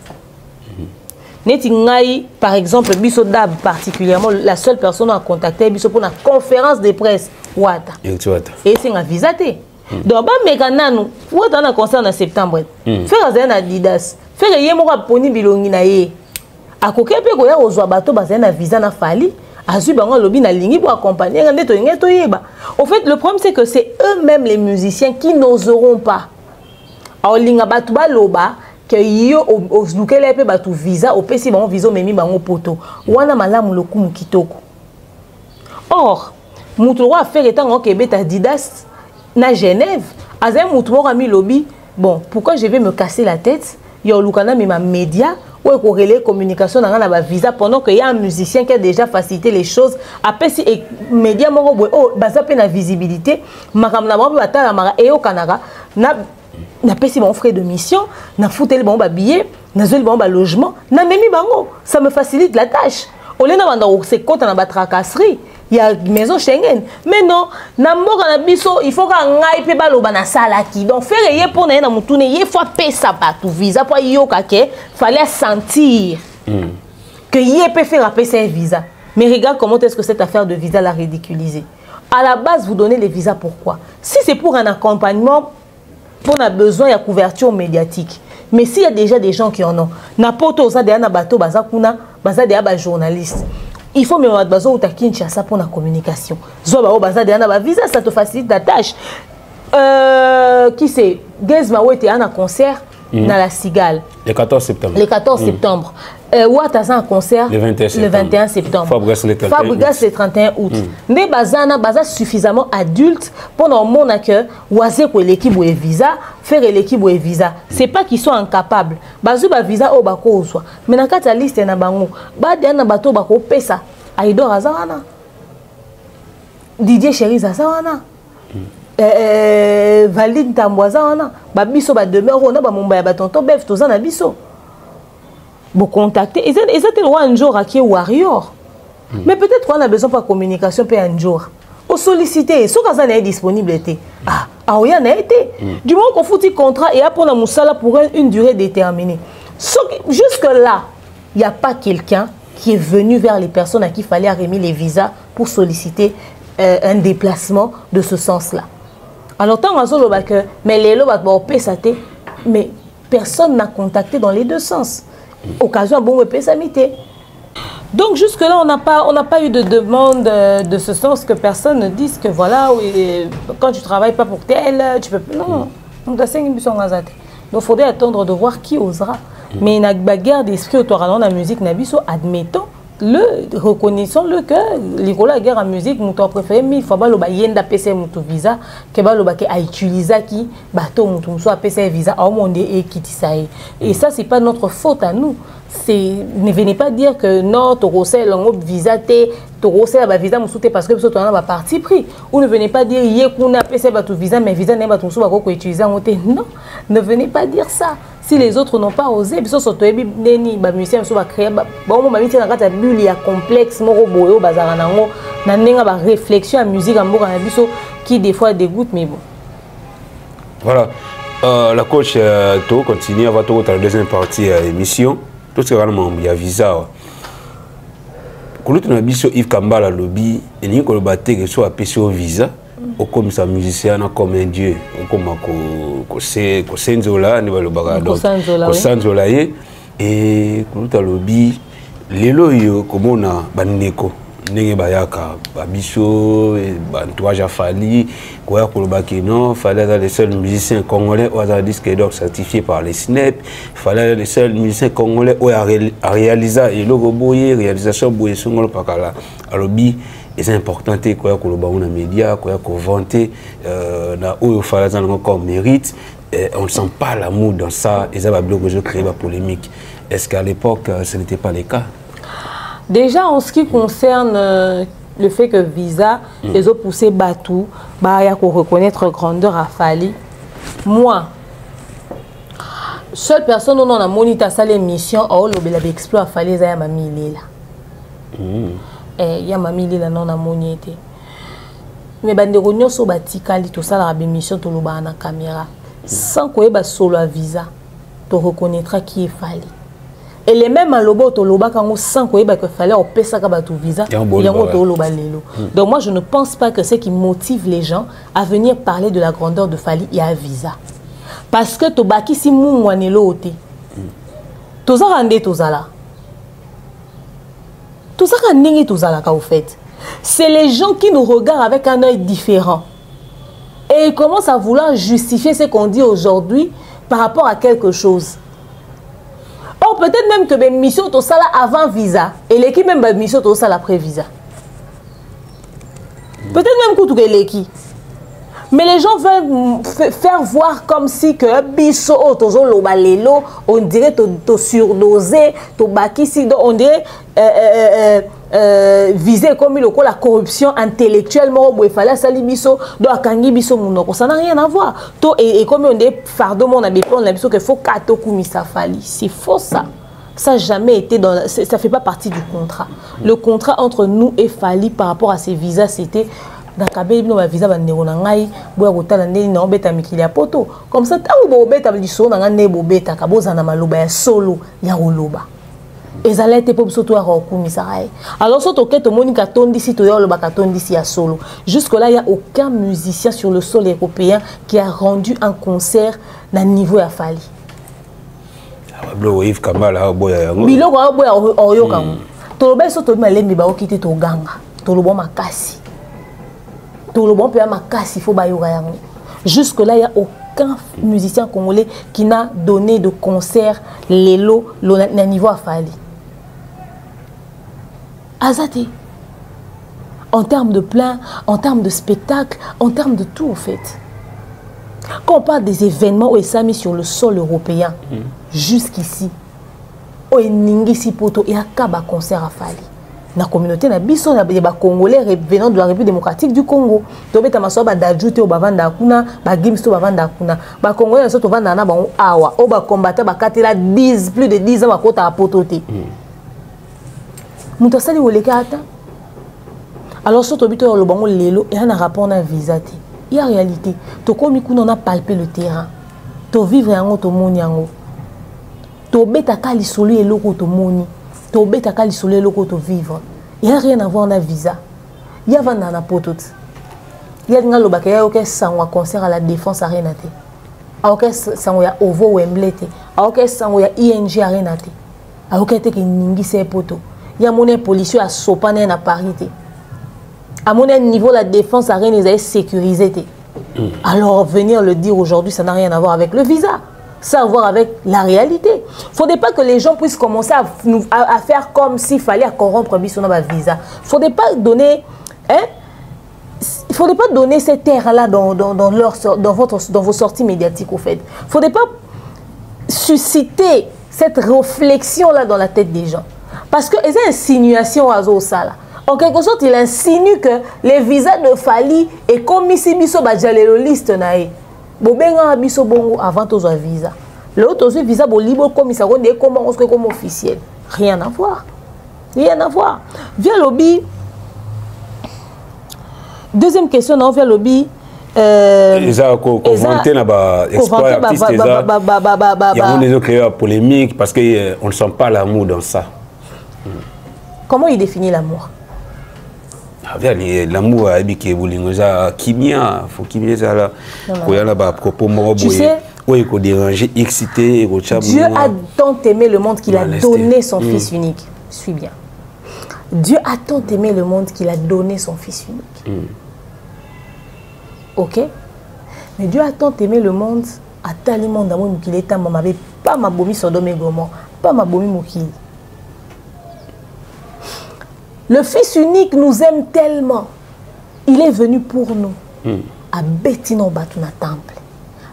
neti ngai par exemple biso dab particulièrement la seule personne à contacter biso pour la conférence de presse wata et c'est un visa té. Donc, mécanano, vous êtes en concert en septembre. Faire un Adidas. Faire un mot à poni bilongi na ye. A koke pe ko ya ozwa bato bazana na visa na Fally. Azu bango lobi na lingi pour accompagner ndeto ngeto yeba. En fait, le problème c'est que c'est eux-mêmes les musiciens qui n'oseront pas. A linga bato ba loba que yo ozlukele pe bato visa au pesi bango visa memi bango poto. Wana malamu lokumu kitoko. Or, mutu wa faire etango ke beta Adidas na Genève, Azem Moutoumor a mis lobby. Bon, pourquoi je vais me casser la tête? Il y a Lukana, mais ma média, ou est corrélé communication dans la visa pendant qu'il y a un musicien qui a déjà facilité les choses. Après, si les médias m'ont dit, oh, ça fait la visibilité, Maram Namam Batala Mara et au Canada, n'a pas si mon frais de mission, n'a foutu le bon billet, n'a zéro bon logement, n'a même mis bango. Ça me facilite la tâche. Au lieu d'avoir ces comptes en tracasserie. Il y a maison Schengen. Mais non, il faut que tu aies un salaki. Donc, faire pour na mutune, il faut payer tout visa pour fallait sentir que il peut faire un visa. Mais regarde comment est-ce que cette affaire de visa l'a ridiculisé. À la base, vous donnez les visas pourquoi? Si c'est pour un accompagnement, on a besoin de couverture médiatique. Mais s'il y a déjà des gens qui en ont, n'importe où ça des bateau bazakuna, des journalistes. Il faut me mettre bazo ou ta Kinshasa pour la communication. Zoba o baza de ana visa, ça te facilite la tâche. Qui c'est? Gezma ou était à un concert dans la Cigale. Le 14 septembre. Le 14 septembre. Ouattara un concert le 21 septembre. Fabregas le 31 août. Mais bazana baza suffisamment adulte pour nos monde que oise ko l'équipe ou visa, faire l'équipe ou visa. C'est pas qu'ils sont incapables. Bazu ba visa o bako soit. Mais na kata liste na bango, ba na bato bako pesa. Aidor azawana. Didier Chéri azawana. Valide Tamboisa wana. Ba biso ba demeure on a ba mumba ba tonton bef tozana biso. Vous contacter. Et c'était un jour à qui est warrior. Mais peut-être qu'on a besoin de communication pour un jour. Au solliciter, ce qu'on a disponibilité. Ah, oui, on a été. Du moment qu'on fout un contrat et après on a moussala pour une durée déterminée. Jusque-là, il n'y a pas quelqu'un qui est venu vers les personnes à qui il fallait remettre les visas pour solliciter un déplacement de ce sens-là. Alors, tant que mais les lois mais personne n'a contacté dans les deux sens. Occasion bon samité. Donc jusque là on n'a pas eu de demande de ce sens que personne ne dise que voilà quand tu travailles pas pour tel tu peux non donc il faudrait attendre de voir qui osera. Mais une guerre d'esprit autour de la musique nabiso admettons reconnaissons-le que les la guerre en musique, mon préféré, mais il faut pas le yenda PC mon visa, que ba le a utilisé qui bateau mon soit PC visa au monde et qui ça et ça c'est pas notre faute à nous. Ne venez pas dire que non, tu reçois l'angle visa, tu reçois la visa parce que tu as un parti pris. Ou ne venez pas dire qu'on a PC visa, mais visa n'est pas tout ça qu'on utilise. Non, ne venez pas dire ça. Si les autres n'ont pas osé, ils sont musiciens qui créer bon ma mission na bulle ya complexe moko boyo bazara nango na nenga ba réflexion à musique en mboka na biso qui des fois dégoûte mais bon. Voilà. La coach to continue avant de la deuxième partie émission. Tout ce vraiment il y a visa. Quand tu as biso Yves Kambala lobby et ni ko le batté que soit PCO visa au comme ça musicien comme un dieu comme ko senzola ni ba le baga donc ko senzola et quand tu as lobby lelo yo komona bandeko ndenge bayaka babiso bantoage afali quoi pour le bakino fallait être les seuls musiciens congolais ou à disque d'or certifié par les SNEP, fallait les seuls musiciens congolais ou à réaliser et logo boyer réalisation boyer songolo pakala alobi et c'est important quoi pour le baou na média quoi qu'on vanter na o fallait comme mérite on ne sent pas l'amour dans ça et ça va bloquer je créer la polémique. Est-ce qu'à l'époque ce n'était pas le cas? Déjà, en ce qui concerne le fait que Visa, les ont poussé Batou, il y a qu'on reconnaître grandeur à Fali. Moi, seule personne où on a monité ça l'émission, oh, l'obéla exploit à Fali, il y a Mamie Lila. Il y a Mamie Lila, non, on a monité. Mais bandero nyoso batikali tout ça la émission to loba na caméra. Sans quoi ba solo à Visa, tu reconnaîtras qui est Fali. Et les mêmes à lobo to loba quand on sent qu'il fallait au pesa ka batu visa il y a to loba lelo. Donc moi je ne pense pas que c'est qui motive les gens à venir parler de la grandeur de Fali et à Visa. Parce que to baki si mou mwanelo ote. To za rande to zala. To za rande to zala ka au fait. C'est les gens qui nous regardent avec un œil différent. Et ils commencent à vouloir justifier ce qu'on dit aujourd'hui par rapport à quelque chose. Or, peut-être même que les missions tout ça là avant visa et l'équipe même les missions tout ça là après visa. Peut-être même que l'équipe. Mais les gens veulent faire voir comme si que biso tozo lobalelo on dirait to surdosé to bakisi on dirait viser comme la corruption intellectuellement il fallait sali biso do akangi biso munoko ça n'a rien à voir to et comme on dit fardeau mon a dépend la biso que faut kato kumisa fali c'est faux ça. Ça n'a jamais été dans ça fait pas partie du contrat. Le contrat entre nous et Fali par rapport à ces visas c'était Nakabe no visa bandeko na ngai boya kotala ndeni na obeta mikili ya poto comme ça tango bo beta liso na ngane bo beta ka bozana maloba ya solo ya koloba ezala te po soto ya kokumisa ai alors soto keto monika tondisi to ya loba ka tondisi ya solo jusque là il y a aucun musicien sur le sol européen qui a rendu un concert na niveau ya Fali blo Yves Kambala boya yango biloko boya oyoka to loba soto malembi ba okite to ganga to loba makasi. Jusque-là, il n'y a aucun musicien congolais qui n'a donné de concert l'élo au niveau à Fali. Azate. En termes de plein, en termes de spectacle, en termes de tout, en fait. Quand on parle des événements où il s'est mis sur le sol européen, jusqu'ici, où il n'y a poto et a un concert à Fali. La communauté na biso na ba congolais venant de la République démocratique du Congo to beta maso ba dajute o ba vanda kuna ba gimsto ba vanda kuna ba congolais so to vanda na ba awa o ba combattre ba katela 10 plus de 10 ans ba kota a pototé muto sali woleka ata alors so to bito lo bango lelo et un rapport na visa te il y a réalité to komi kuna on a palpé le terrain to vivre yango to moni yango to beta kali solo eloko to moni to beta kali soleil loko to vivre il y a rien à voir na visa il y a vanda na potot il y a nga lobaka ya OK sango concert à la défense arena te a OK sango ya ovo Wembley te a OK sango ya ING arena te a OK te ke ningi se poto il y a monnaie policier à sopane na Paris te à mon niveau la défense arena est sécurisée te alors venir le dire aujourd'hui ça n'a rien à voir avec le visa. Ça a à voir avec la réalité. Faudrait pas que les gens puissent commencer à faire comme s'il fallait à corrompre biso na ba visa. Faudrait pas donner, hein? Il faudrait pas donner cette air-là dans vos sorties médiatiques, au fait. Faudrait pas susciter cette réflexion-là dans la tête des gens. Parce que c'est insinuation à Zosala. En quelque sorte, il insinue que les visas de Fali est comme si biso badjalelo liste nae. Bobenga biso bongo avant tous un visa. L'autre aussi visa bo libre comme ça comme officiel. Rien à voir. Rien à voir. Via lobby. Deuxième question, non, via lobby. Ils ont commenté l'espoir artiste. Il y a des autres polémiques parce qu'on ne sent pas l'amour dans ça. Comment il définit l'amour? L'amour a été kimia, faut kimia ça là. Tu sais, excité. Dieu a tant aimé le monde qu'il a donné son fils unique. Suis bien. Dieu a tant aimé le monde qu'il a donné son fils unique. Ok? Mais Dieu a tant aimé le monde à tel monde d'amour qu'il est à maman, pas ma bomi Sodome et Gomorrhe, pas ma bomi Mokili. Le fils unique nous aime tellement. Il est venu pour nous. À Betino Batuna Temple.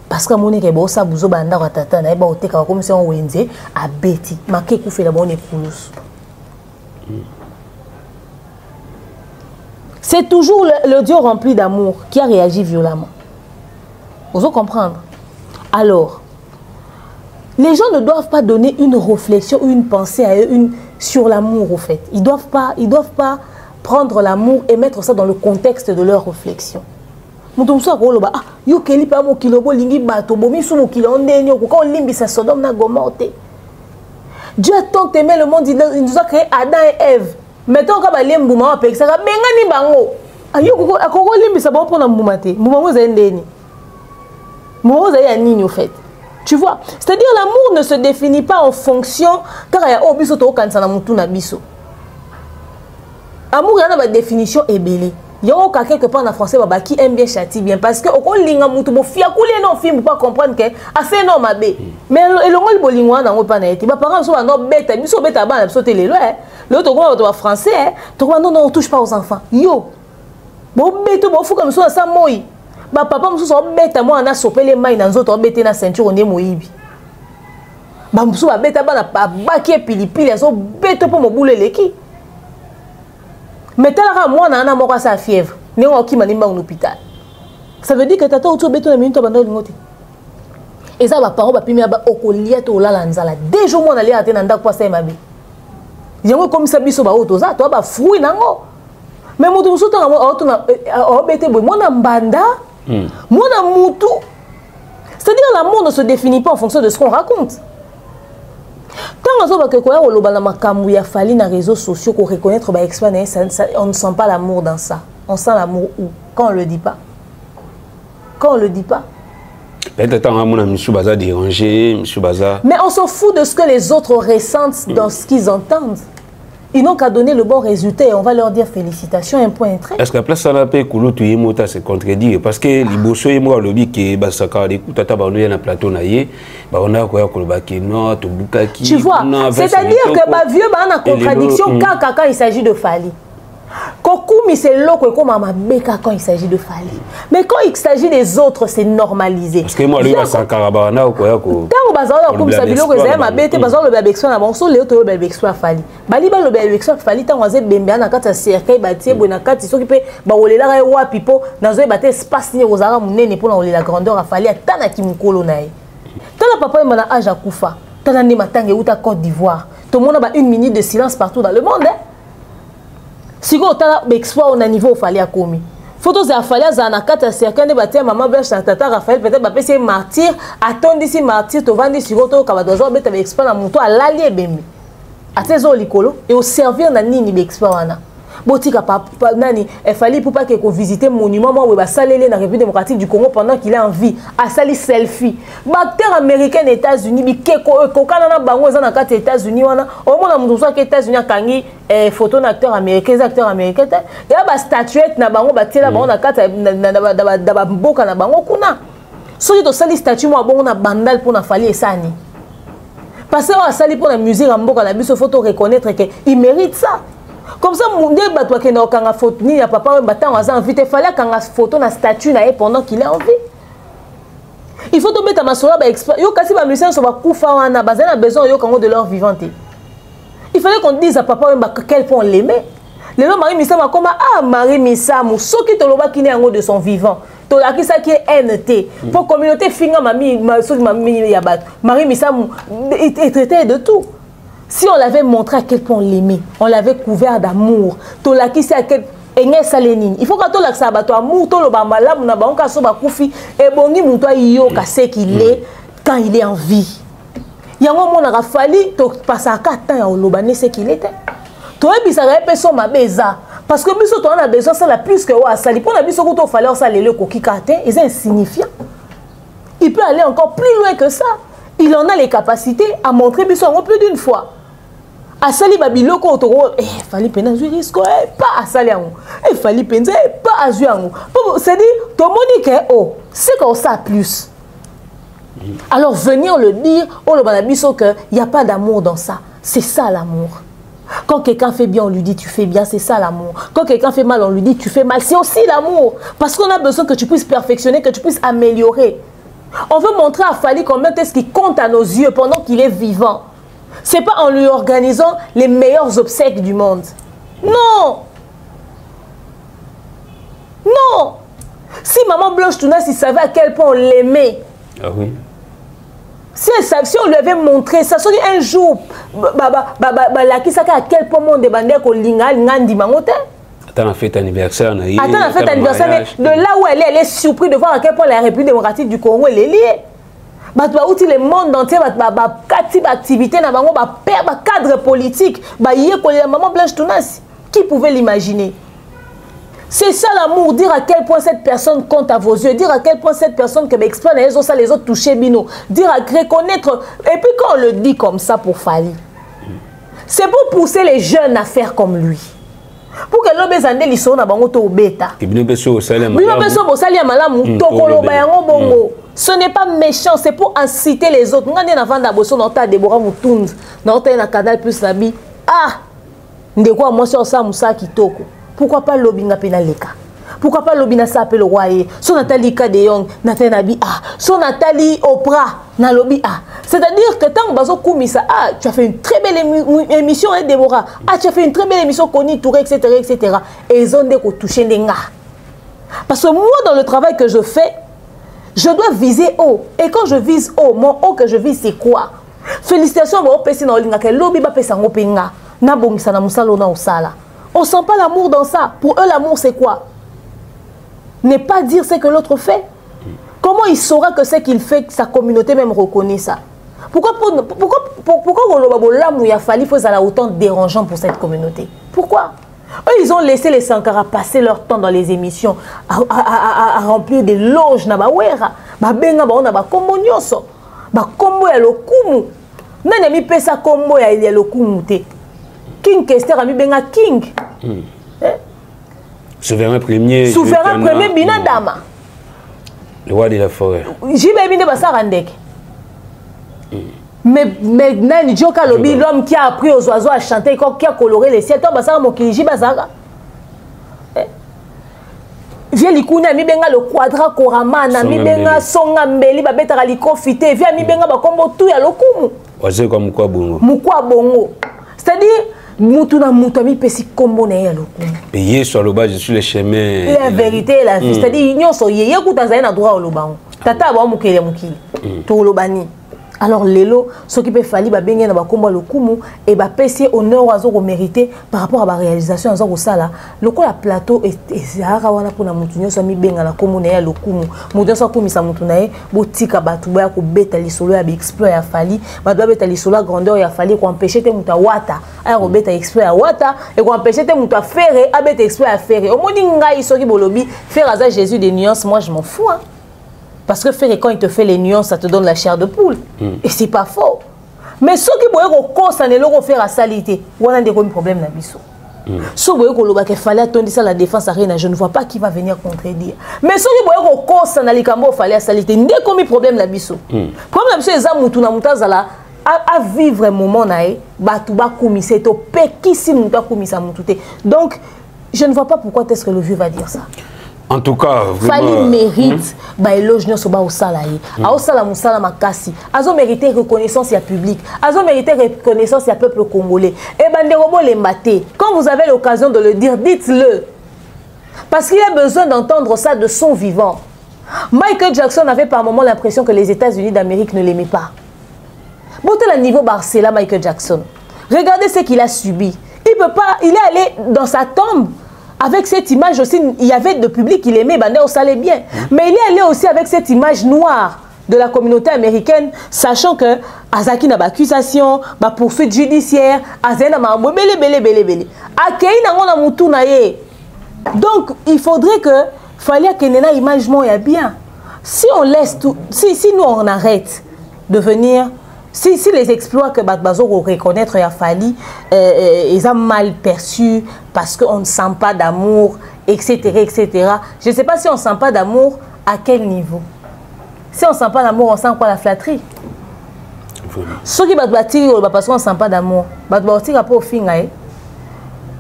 Parce que mon équipe bossa buzo banda watata na eba oteka comme si on wenze à Beti. Maké kou fait la bonne épouse. C'est toujours le Dieu rempli d'amour qui a réagi violemment. Vous comprendre? Alors, les gens ne doivent pas donner une réflexion ou une pensée à eux sur l'amour, au fait. Ils doivent pas prendre l'amour et mettre ça dans le contexte de leur réflexion. Dieu a tant aimé le monde, il nous a créé Adam et Ève. Mettons que les gens appellent ça Bengani Bango. Ayoko akoko limbi ça bon pour na mbumate. Mbumamo za ndeni. Mbumamo za ya nini au fait. Tu vois, c'est-à-dire l'amour ne se définit pas en fonction car il y a obiso to kansa na mutu na biso. Amour il y a une définition ébélée. Il y a quelque part en français qui aime bien châtie bien parce que au linga mutu bo fia koulé non film pour pas comprendre que assez non mabé. Mais le bolingwa na pas na été. Ba parents sont no bête, biso bête ba na biso télé là. L'autre on français, tu vois non on touche pas aux enfants. Yo. Bo bête bo fou comme ça ça moi. Ba papa musu so bête moi na sopele mai na nzoto bête na ceinture on est moyibi. Ba musu ba bête ba na ba ki pilipili so bête pour mo boule leki. Mais tellement moi na moko sa fièvre ne on ki manimba en hôpital. Ça veut dire que tata auto beto na minute bando ngote. Et ça ba parents ba pimi ba okolia to la nzala. Deux jours moi na lia atena ndako pasa mabe. Yango comme ça biso ba auto za to ba fruit nango. Mais mutu musuto na auto na obete boy moi na mbanda. Moi na mutu. C'est-à-dire l'amour ne se définit pas en fonction de ce qu'on raconte. Quand on a les réseaux sociaux pour reconnaître on ne sent pas l'amour dans ça. On sent l'amour où? Quand on ne le dit pas. Quand on ne le dit pas. Peut-être mais on s'en fout de ce que les autres ressentent dans ce qu'ils entendent. Ils n'ont qu'à donner le bon résultat et on va leur dire félicitations, un point très. Est-ce que la place ça n'a pas été se contredire parce que les bosso et moi le lobby qui basaka des coups tata banou na plateau naie on a quoi kolobaki non to bukaki. Tu vois, c'est-à-dire que ba vieux ba na contradiction quand il s'agit de Fali. Kokumi c'est l'eau comme ma beka quand il s'agit de Fali. Mais quand il s'agit des autres c'est normalisé. Parce que moi le basaka bana quoi ko. Quand bazalo comme ça bilo que c'est ma bête bazalo le babexo na bonso le to le babexo Fali. Bali ba le babexo Fali tant waze bembe na kata cercle batie bona kati soki pe ba olela ga wa pipo na zo bate espace ni ozara munene pour na olela grandeur a Fali atana kimukolo nae. Tala papa mona âge à kufa. Tala ndi matange uta Côte d'Ivoire. Tout le monde a une minute de silence partout dans le monde hein. Si vous avez un au niveau, il fallait à commis. Photos à Falia, Zanakata, certains de bâtiments, maman blanche, tata Raphaël, peut-être c'est martyr, attendez ici martyr, tu vas dire si vous avez un bête avec expert à mon toit, à l'allié bébé. À tes olicolo, et au servir d'un nini d'expert. Botika papa nani, il fallait pour pas que vous visitez le monument, moi, où va saler la République démocratique du Congo pendant qu'il est en vie, à sali selfie. Bactère américain États-Unis, mais keko, kokana bango za na kati États-Unis wana, au moins na moussa que États-Unis a kangi photo d'acteur américain, acteur américain, et là ba statuette na bango ba tiela bango na kati da ba mboka na bango kuna. Soki to sali statue moi bango na bandal pour na fali esani. Parce qu'on a sali pour la musique en mboka na biso faut reconnaître qu'il mérite ça. Comme ça, mon Dieu, toi qui n'as pas photo ni à papa, on a envie. Il fallait qu'on a photo na statue na pendant qu'il est en vie. Il faut tomber ta masola ba expert. Yo kasi ba musicien so ba kufa wana bazana besoin yo kango de leur vivante. Il fallait qu'on dise à papa quel point on l'aimait. Le nom Marie Missa comme ah Marie Missa mu soki to loba kine yango de son vivant. To la ki ça qui est NT. Pour communauté finga mami soki mami ya bat. Marie Missa est traité de tout. Si on l'avait montré à quel point on l'aimait, on l'avait couvert d'amour. To la ki c'est à quel il faut que tu aies un amour, tu aies et bongi muto yo kase qu'il est quand il est en vie. Il y a un moment où fallu passer à 4 ans au lobane ce qu'il était. Tu as besoin de personne ma beza parce que biso tu as besoin ça la plus que wa sali pour la biso ko to fallait ça le koki kate est insignifiant. Il peut aller encore plus loin que ça. Il en a les capacités à montrer biso plus d'une fois. Asali babiloko otoro fallait penser risque pas asali yango fallait penser pas azu yango c'est dire tout le monde que oh c'est comme ça plus alors venir le dire oh le banabiso que il y a pas d'amour dans ça c'est ça l'amour quand quelqu'un fait bien on lui dit tu fais bien c'est ça l'amour quand quelqu'un fait mal on lui dit tu fais mal c'est aussi l'amour parce qu'on a besoin que tu puisses perfectionner que tu puisses améliorer on veut montrer à Fally combien est-ce qu'il compte à nos yeux pendant qu'il est vivant. C'est pas en lui organisant les meilleurs obsèques du monde. Non. Non. Si maman Blanche Tounas, il savait à quel point on l'aimait. Ah oui. Si on lui avait montré ça, si un jour, la qui sait à quel point on demandait qu'on l'ingandi mangote. Attends, la fête anniversaire. Attends, la fête anniversaire. De là où elle est surprise de voir à quel point la République démocratique du Congo elle est liée. Le monde entier activité cadre politique maman Blanche Tounas qui pouvait l'imaginer. C'est ça l'amour, dire à quel point cette personne compte à vos yeux, dire à quel point cette personne que m'exprime les autres toucher bino, dire à reconnaître et puis quand on le dit comme ça pour Fally, c'est pour pousser les jeunes à faire comme lui. Pour que l'homme ait des liçons à bango to bêta. Ce n'est pas méchant, c'est pour inciter les autres. Nous avons Deborah Moutound, nous avons un canal plus nabi. Ah, de quoi moi sur ça Moussa Kitoko. Pourquoi pas l'obinga penaleka? Pourquoi pas l'obina ça appelle le roi? Son Nathalie Kadeyong, Nathalie Nabi ah, son Nathalie Oprah, na lobby ah. C'est-à-dire que tant que Koumisa ah, tu as fait une très belle émission hein, Deborah. Ah, tu as fait une très belle émission Koni Touré, etc., etc. Et ils ont des toucher des gars. Parce que moi dans le travail que je fais, je dois viser haut. Et quand je vise haut, mon haut que je vise, c'est quoi? Félicitations, mon PC dans l'Inga, que l'obi va passer en Openga. Nabongisa na musalo na osala. On sent pas l'amour dans ça. Pour eux, l'amour, c'est quoi? Ne pas dire ce que l'autre fait. Comment il saura que ce qu'il fait, sa communauté même reconnaît ça? Pourquoi l'amour, il a fallu que ça soit autant dérangeant pour cette communauté? Pourquoi? Eux, ils ont laissé les Sankara passer leur temps dans les émissions à remplir des loges na bawera ba benga ba ona ba kombo nyonso ba kombo ya lokumu nani mi pesa kombo ya lokumu te King Kester ami benga King souverain premier binadama le roi de la forêt jibe binde basara ndeke mais nani Joka Lobi, l'homme qui a appris aux oiseaux à chanter, qui a coloré les ciels, basara mokiliji basara. Viens l'ikuna mi benga le quadra koramana mi benga songa mbeli ba betara likofité viens mi benga ba kombo tout ya lokumu. Oze comme quoi bongo. Mukwa bongo. C'est-à-dire mutu na mutu mi pesi kombo na ya lokumu. Payé sur le bas je suis le chemin. La vérité la vie, c'est-à-dire nyonso yeye kutanza na droit au lobango. Tata ba mukele mukili. To lobani. Alors lelo ce qui peut Fally ba benga na ba kombo lokumu et ba pesi honneur azo ko mériter par rapport à ba réalisation azo ko sala lokola plateau et zara wana pona mutu nyoso mi benga na kombo na ya lokumu mutu so komisa mutu na ye botika batu ba ko beta lisolo ya exploit ya Fally ba doit beta lisolo grandeur ya Fally ko empêcher te mutu wata a ko beta exploit ya wata et ko empêcher te mutu faire a beta exploit à faire au moni ngai so ki bolobi faire aza Jésus des nuances moi je m'en fous hein. Parce que faire quand il te fait les nuances, ça te donne la chair de poule. Et c'est pas faux. Mais ceux qui veulent constater le faire à salité, on a des problèmes dans biso. Ceux qui veulent qu'il fallait attendre ça la défense à rien, je ne vois pas qui va venir contredire. Mais ceux qui veulent constater les cambo fallait à salité, n'est comme problème dans biso. Problème c'est ça mutu na mutazala à vivre un moment nae batuba koumissé to pekisi muta koumissa mutute. Donc je ne vois pas pourquoi est-ce que le vieux va dire ça. En tout cas, Fali mérite ba éloge nyoso ba osala ye. A osala musala makasi. Azo mériter reconnaissance ya public. Azo mériter reconnaissance ya peuple congolais. Et bandero les maté. Quand vous avez l'occasion de le dire, dites-le. Parce qu'il a besoin d'entendre ça de son vivant. Michael Jackson avait par moment l'impression que les États-Unis d'Amérique ne l'aimaient pas. Bon, tel niveau Barcella, Michael Jackson. Regardez ce qu'il a subi. Il peut pas. Il est allé dans sa tombe. Avec cette image aussi, il y avait de public qu'il aimait, on savait bien. Mais il est allé aussi avec cette image noire de la communauté américaine, sachant que Azaki n'a pas d'accusation, ma poursuite judiciaire, Azena m'a belé. Akei n'a mutu na ye. Donc, il faudrait que fallait que nena image moya bien. Si on laisse tout, si nous on arrête de venir. Si les exploits que Batbazo reconnaître a fallu, ils ont mal perçus parce qu'on ne sent pas d'amour, etc., etc. Je ne sais pas si on ne sent pas d'amour, à quel niveau. Si on ne sent pas d'amour, on sent quoi? La flatterie. Ceux qui battent parce qu'on ne sent pas d'amour, battent pas au fin,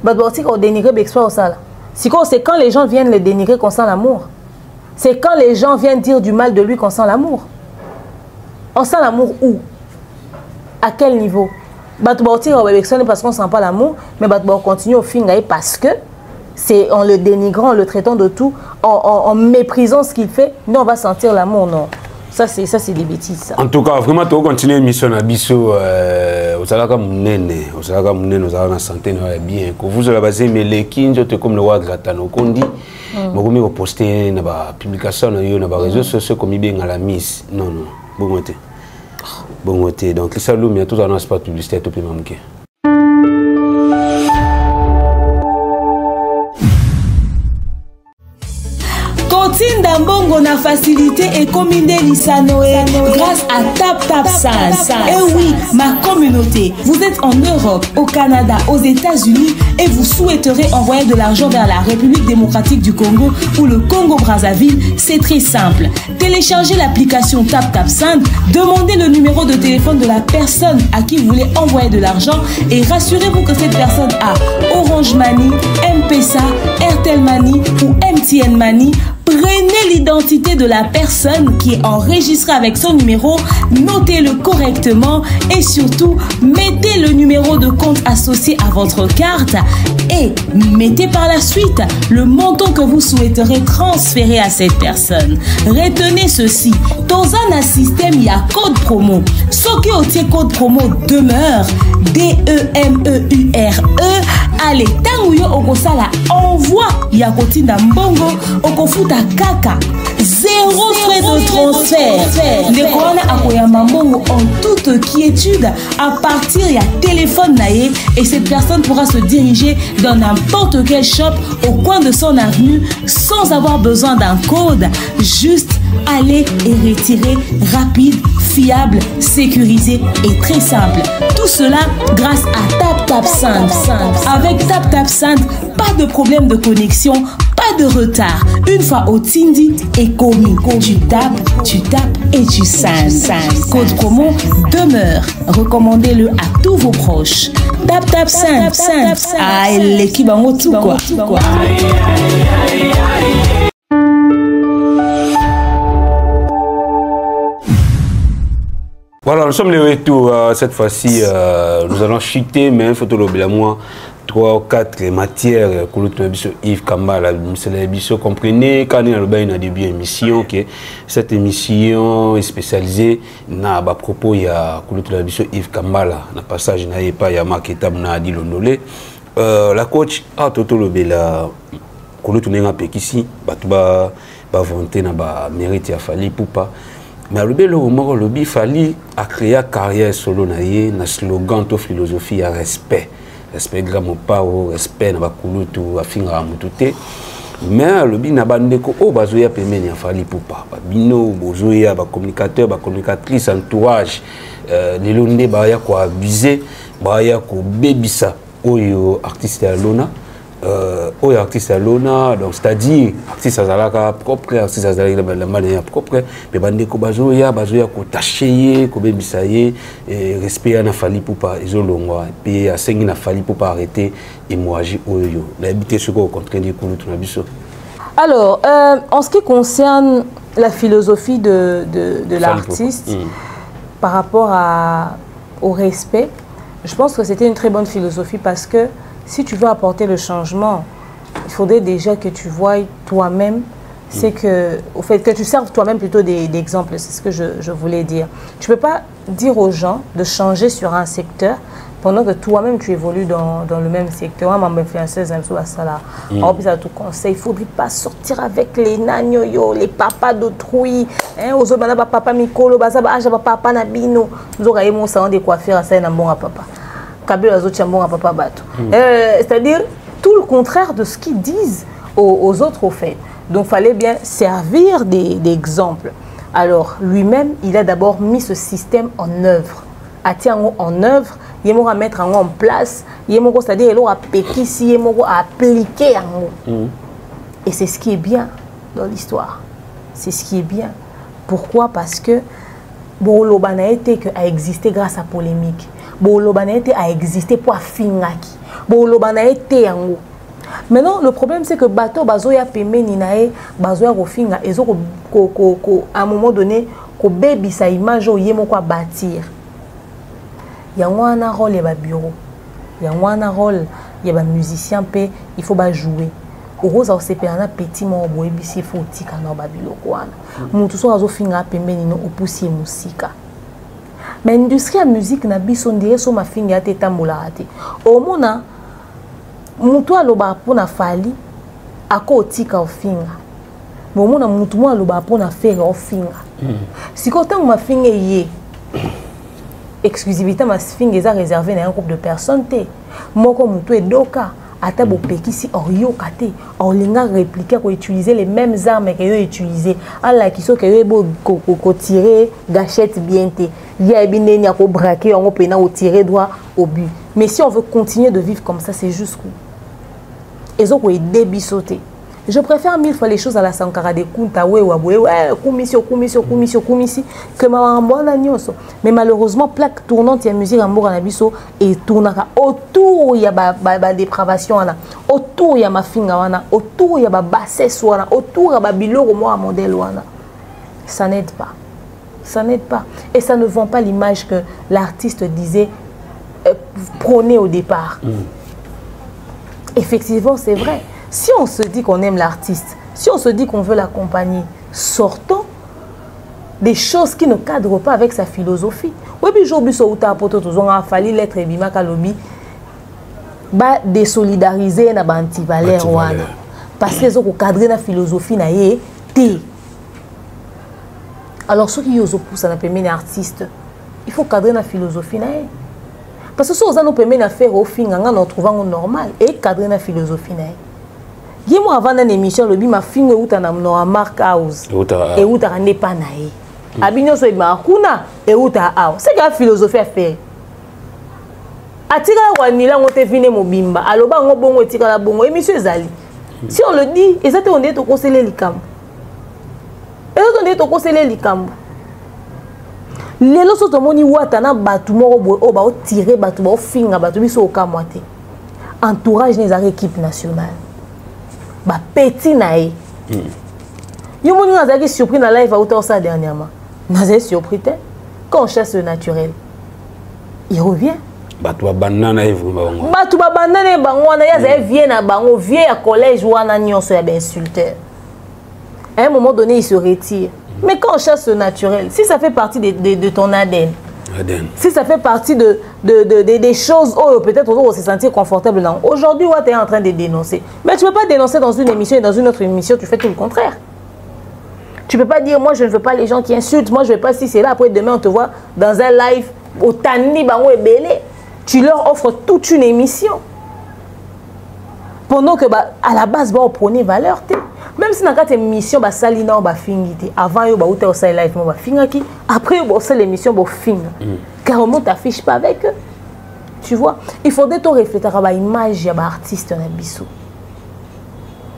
battent au dénigrer l'exploit au sale. C'est quand les gens viennent le dénigrer qu'on sent l'amour. C'est quand les gens viennent dire du mal de lui qu'on sent l'amour. On sent l'amour où? À quel niveau? Parce qu'on ne sent pas l'amour, mais on continue au fin parce que c'est en le dénigrant, en le traitant de tout, en méprisant ce qu'il fait, nous on va sentir l'amour, non. Ça c'est des bêtises. Ça. En tout cas, vraiment, tu continues l'émission à Bisso, au Salaka Mounene, au santé, bien. Que vous avez basé, mais les kinj, comme le roi Gratano, qu'on dit, vous avez posté une publication sur les réseaux sociaux comme bien à la mise. Non, bon côté. Bon côté. Donc, les salauds, mais tout un espace publicitaire, tout le monde. Tinda mbongo na facilité et commandé Lissanoé grâce à TapTapSend. Et oui, ma communauté, vous êtes en Europe, au Canada, aux États-Unis et vous souhaiterez envoyer de l'argent vers la République démocratique du Congo ou le Congo-Brazzaville, c'est très simple. Téléchargez l'application TapTapSend, demandez le numéro de téléphone de la personne à qui vous voulez envoyer de l'argent et rassurez-vous que cette personne a Orange Money, M-Pesa, Airtel Money ou MTN Money. Prenez l'identité de la personne qui est enregistrée avec son numéro, notez-le correctement et surtout, mettez le numéro de compte associé à votre carte et mettez par la suite le montant que vous souhaiterez transférer à cette personne. Retenez ceci, dans un système, il y a code promo. Ce qui est code promo demeure, D-E-M-E-U-R-E, allez, tanguyo okosala envoie yakotinda mbongo okofuta kaka 0 frais de transfert. Le corona akoyama mbongo en toute quiétude à partir ya téléphone naé et cette personne pourra se diriger dans n'importe quel shop au coin de son avenue sans avoir besoin d'un code. Juste aller et retirer rapide, fiable, sécurisé et très simple. Tout cela grâce à TapTapSend. Avec TapTapSend, pas de problème de connexion, pas de retard. Une fois au Tindi et commis, tu tapes et tu sends. Code promo demeure. Recommandez-le à tous vos proches. TapTapSend. Ah, l'équipe en haut tout quoi. Voilà, nous sommes les retours. Cette fois-ci, nous allons chuter, mais il faut te l'oublier à moi. 3 ou 4 matières que nous Yves Kambala, vous comprenez, quand on a une début émission, cette émission est spécialisée dans le propos il y a Yves Kambala, dans le passage il n'y a pas Yamaketab na dit l'onolé. La coach a tout le bela que nous tournons ici, bah volonté na ba mérite a fallu pour pas. Mais le bel moment le bi fallu a créé carrière solo na yé na slogan to philosophie à respect. Respect grand pao, respect na bakulutu afinga mutute. Mais le bi na bandeko o bazoya pemeni a fallu pour pas. Bino bozoya ba communicateur, ba communicatrice entourage les londe ba ya ko abuser, ba ya ko bebisa oyo artiste ya lona. oyo artiste alona donc c'est-à-dire artiste azalaka propre artiste azalaka la manière propre mais bandeko bazoya kotache ye kobebisa ye respect na fali pour pas ezolongwa puis asengi na fali pour pas arrêter hémorragie oyo na habité ce qu'on contraindre kulu tuna biso. Alors en ce qui concerne la philosophie de l'artiste par rapport au respect, je pense que c'était une très bonne philosophie parce que si tu veux apporter le changement, il faudrait déjà que tu voies toi-même, c'est que, au fait, que tu serves toi-même plutôt d'exemple, c'est ce que je voulais dire. Tu ne peux pas dire aux gens de changer sur un secteur pendant que toi-même tu évolues dans le même secteur. Moi, ma influenceuse, elle me ça. En plus, à tout conseil, il ne faudrait pas sortir avec les nagnoyo, les papas d'autrui. Aux autres, papa Mikolo, papa Nabino. Nous aurons mon salon de coiffure à ça, un bon papa. C'est-à-dire tout le contraire de ce qu'ils disent aux autres au fait. Donc il fallait bien servir d'exemple. Alors lui-même, il a d'abord mis ce système en œuvre. En œuvre, il va mettre en place, c'est-à-dire il aura appliqué. Et c'est ce qui est bien dans l'histoire. C'est ce qui est bien. Pourquoi? Parce que Bolobana a existé grâce à polémique. Bolobanaete a existé pour Fingaki. Bolobanaete yango. Maintenant, le problème c'est que bateau bazoya pemeni nae bazoya rofinga ezo à un moment donné ko baby sa image o yemo kwa bâtir. Yango ana rôle ya ba bureau. Yango ana rôle ya ba musicien pe il faut ba jouer. Oroza osepelana petit mo boye bisi faut tika na ba biloko wana. Mutu so azo finga pemeni no opusi musika. Mais l'industrie de la musique n'a pas sondé sur ma fille à tête moulate. Au mona, mutua loba pona fali, à côté ka finga. Au mona mutua loba pona faire au finga. Si quand on ma finga yé, exclusivité ma finga est réservée à un groupe de personnes té. Moi comme mutua doka. Ata bo peki si orio kate olinga répliquer ko utiliser les mêmes armes que yo utiliser ala ki so que yo ko tirer gâchette bien té ya bineni ko braquer on pena au tirer droit au but. Mais si on veut continuer de vivre comme ça, c'est jusqu'où? Ezo ko débisoter. Je préfère mille fois les choses à la Sankara de Kunta kumisi que ma nyoso. Mais malheureusement plaque tournante ya musique en mboka na biso et tournaka autour ya ba dépravation wana, autour ya mafinga wana, autour ya ba bassesse wana, autour ya ba biloko mo modèle wana. Ça n'aide pas. Ça n'aide pas et ça ne vend pas l'image que l'artiste disait prôner au départ. Effectivement, c'est vrai. Si on se dit qu'on aime l'artiste, si on se dit qu'on veut l'accompagner, sortons des choses qui ne cadrent pas avec sa philosophie. Oui, puis j'ai oublié ça, il a fallu l'être bimaka lobby, ba désolidariser na ba anti-valeur wana, parce qu'ils ont cadré la philosophie na yé té. Alors ceux qui osent pousser na permis artiste, il faut cadrer la philosophie na yé. Parce que ceux qui nous permettent de faire au fin, on trouve normal et cadrer la philosophie na yé. Moi avant une émission le bi ma finge uta na no mark house et uta ne pas nae abinyo so ma kuna et uta house c'est la philosophie à faire atira wanila ngote fine mobimba aloba ngo bongo etika la bongo émission ezali si on le dit ezate on dit to kosele likambo ezate on dit to kosele likambo lelo so to moni wata na batu moko boy o ba o tirer batu ba o finga batu biso o kamwate entourage des équipes nationales ba petit nae. Yo moni nazaki surpris na live à autant ça dernièrement. Nazé surpris quand on chasse le naturel. Il revient. Batu ba banana evre bango. Batu ba banana bango na ya vient na bango vient à collège wana nyonso ya ben insulteur. À un moment donné il se retire. Mais quand on chasse le naturel, si ça fait partie de ton ADN. Si ça fait partie des choses où peut-être on se sentir confortable. Aujourd'hui, tu es en train de dénoncer. Mais tu ne peux pas dénoncer dans une émission et dans une autre émission, tu fais tout le contraire. Tu ne peux pas dire, moi je ne veux pas les gens qui insultent, moi je ne veux pas si c'est là, après demain on te voit dans un live, au Tani Bango et Belé. Tu leur offres toute une émission. Pendant que à la base, on prenait valeur. Même si dans une émission, salina ba fingiti avant yo ba outé au live mo ba fingaki après yo c'est l'émission bo finga carrément t'affiches pas avec eux, tu vois. Il faudrait te réfléchir à l'image ya ba artiste na biso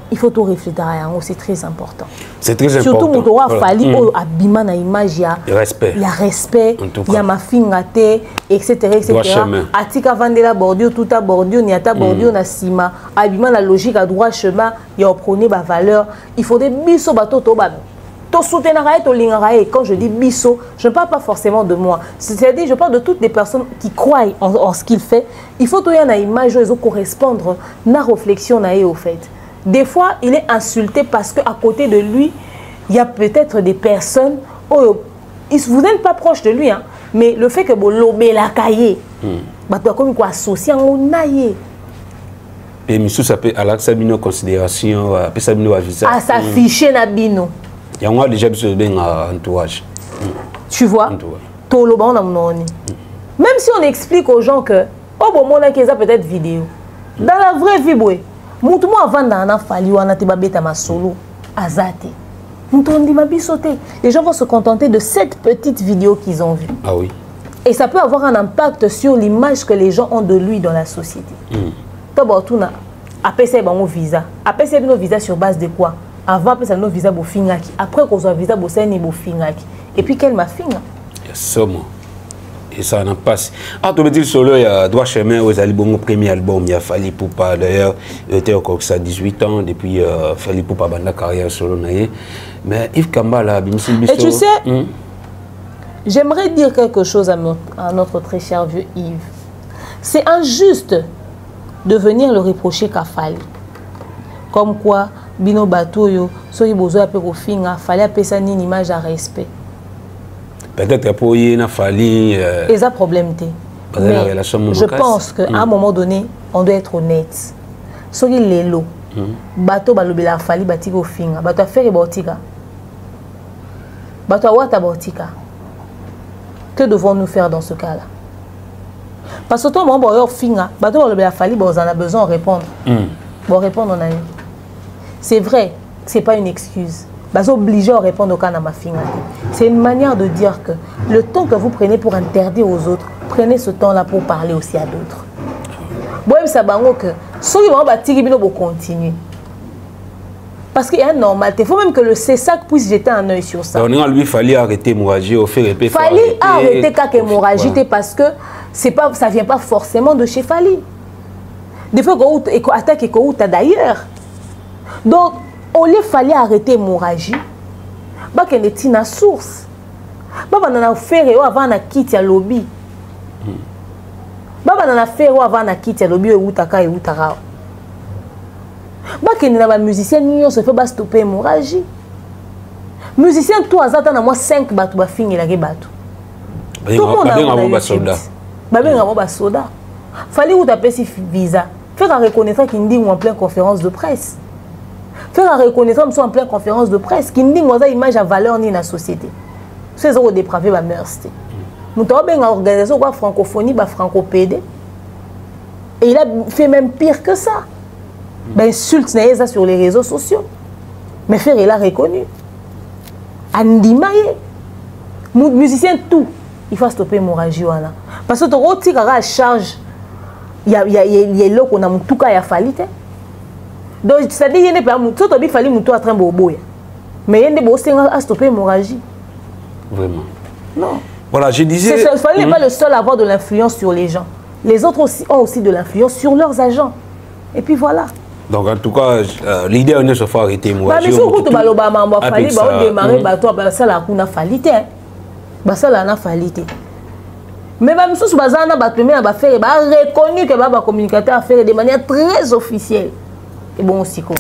il faut tout réfléchir à ça, c'est très important. C'est très important. Surtout, mon droit fallu abîmer na image, il y a respect, il y a ma fingate, etc. Atika vandela bordure, tout à bordure, ni ata bordure na sima, abîmer la logique à droit chemin, il y a prôné ma valeur. Il faut des biso bateau to ba. To soutenir to lingarae. Quand je dis biso, je ne parle pas forcément de moi. C'est-à-dire, je parle de toutes les personnes qui croient en ce qu'il fait. Il faut que y ait une image où ils correspondre na réflexion na au fait. Des fois, il est insulté parce qu'à côté de lui, il y a peut-être des personnes, vous n'êtes pas proche de lui, hein, mais le fait que vous l'obé la cahier, comme quoi associé en naïe. Et monsieur, ça peut aller à considération, à s'afficher na bino. Il y a déjà besoin d'un entourage. Tu vois? Même si on explique aux gens que, oh bon, mon qui peut-être vidéo. Dans la vraie vie, boy. Moutou avant d'en fallu on a te babeta ma solo azate. Moutou dit ma bisoté. Les gens vont se contenter de cette petite vidéo qu'ils ont vue. Ah oui. Et ça peut avoir un impact sur l'image que les gens ont de lui dans la société. D'abord tout na apesa ba mon visa. Apesa nos visa sur base de quoi? Avant apesa nos visa bo fingaki. Après qu'on soit visa bo seni bo fingaki. Et puis quelle ma finga? Somme. Et ça n'en passe. Ah, tu me dis solo, il y a Droit Chemin, où ils bon premier album, il y a Fali Poupa. D'ailleurs, il était encore ça 18 ans, depuis Fali Poupa, banda carrière solo. Mais Yves Kamba, là, et tu sais, j'aimerais dire quelque chose à notre très cher vieux Yves. C'est injuste de venir le reprocher qu'à Fali. Comme quoi, Bino Batoyo, soy bozo a peu au fin, Fali a pesa une image à respect. Peut-être pour y a fallu. Et ça problème t'es. Je pense qu'à un moment donné, on doit être honnête. So il est l'eau. Bateau balobela fali batiko finga. Bateau faire botika. Bateau wata botika. Que devons-nous faire dans ce cas-là? Parce que tout le monde va finga. Bateau balobela fali, on en a besoin de répondre. Bon répondre on a eu. C'est vrai, c'est pas une excuse. Bah, obligé à répondre au cas de ma fille. C'est une manière de dire que le temps que vous prenez pour interdire aux autres, prenez ce temps-là pour parler aussi à d'autres. Bon, ça va que ceux qui vont continuer. Parce qu'il y a une normalité. Il faut même que le CESAC puisse jeter un œil sur ça. Il fallait arrêter l'hémorragie. Il fallait arrêter l'hémorragie parce que ça ne vient pas forcément de chez Fali. Des fois, on attaque et on d'ailleurs. Donc, au lieu fallait arrêter l'hémorragie, bah qu'il y ait une source. Bah on a fait avant na quitte ya lobby. Bah on a fait avant na quitte ya lobby ou taka et ou tara. Bah qu'il y a musicien ni se fait pas stopper l'hémorragie. Musicien tout azata na moi 5 batu ba finir la batu. Tout le monde a un soldat. Bah ben un soldat. Fallait ou taper si visa. Faire reconnaître qu'il dit ou en pleine conférence de presse. Faire reconnaître que nous sommes en pleine conférence de presse qui dit que image à valeur ni la société. C'est ça qui dépravé la merci. Nous avons une organisation de francophonie, franco-pédé. Et il a fait même pire que ça. Insulte sur les réseaux sociaux. Mais faire il a reconnu. Andimaye. Musicien tout. Il faut stopper l'hémorragie. Parce que tu as à charge. Il y a là qu'on a tout cas il a fallu. Donc, c'est-à-dire qu'il n'y a pas de fallu mouton à train de boire. Mais il y a des bossins à stopper l'hémorragie. Vraiment. Non. Voilà, je disais. Il fallait pas le seul à avoir de l'influence sur les gens. Les autres aussi ont aussi de l'influence sur leurs agents. Et puis voilà. Donc, en tout cas, l'idée est de se faire arrêter l'hémorragie. Mais si vous avez démarrer, ça a fallu. Ça a fallu. Mais même si vous avez reconnu que les communicateurs fait de manière très officielle. Et bon aussi quoi.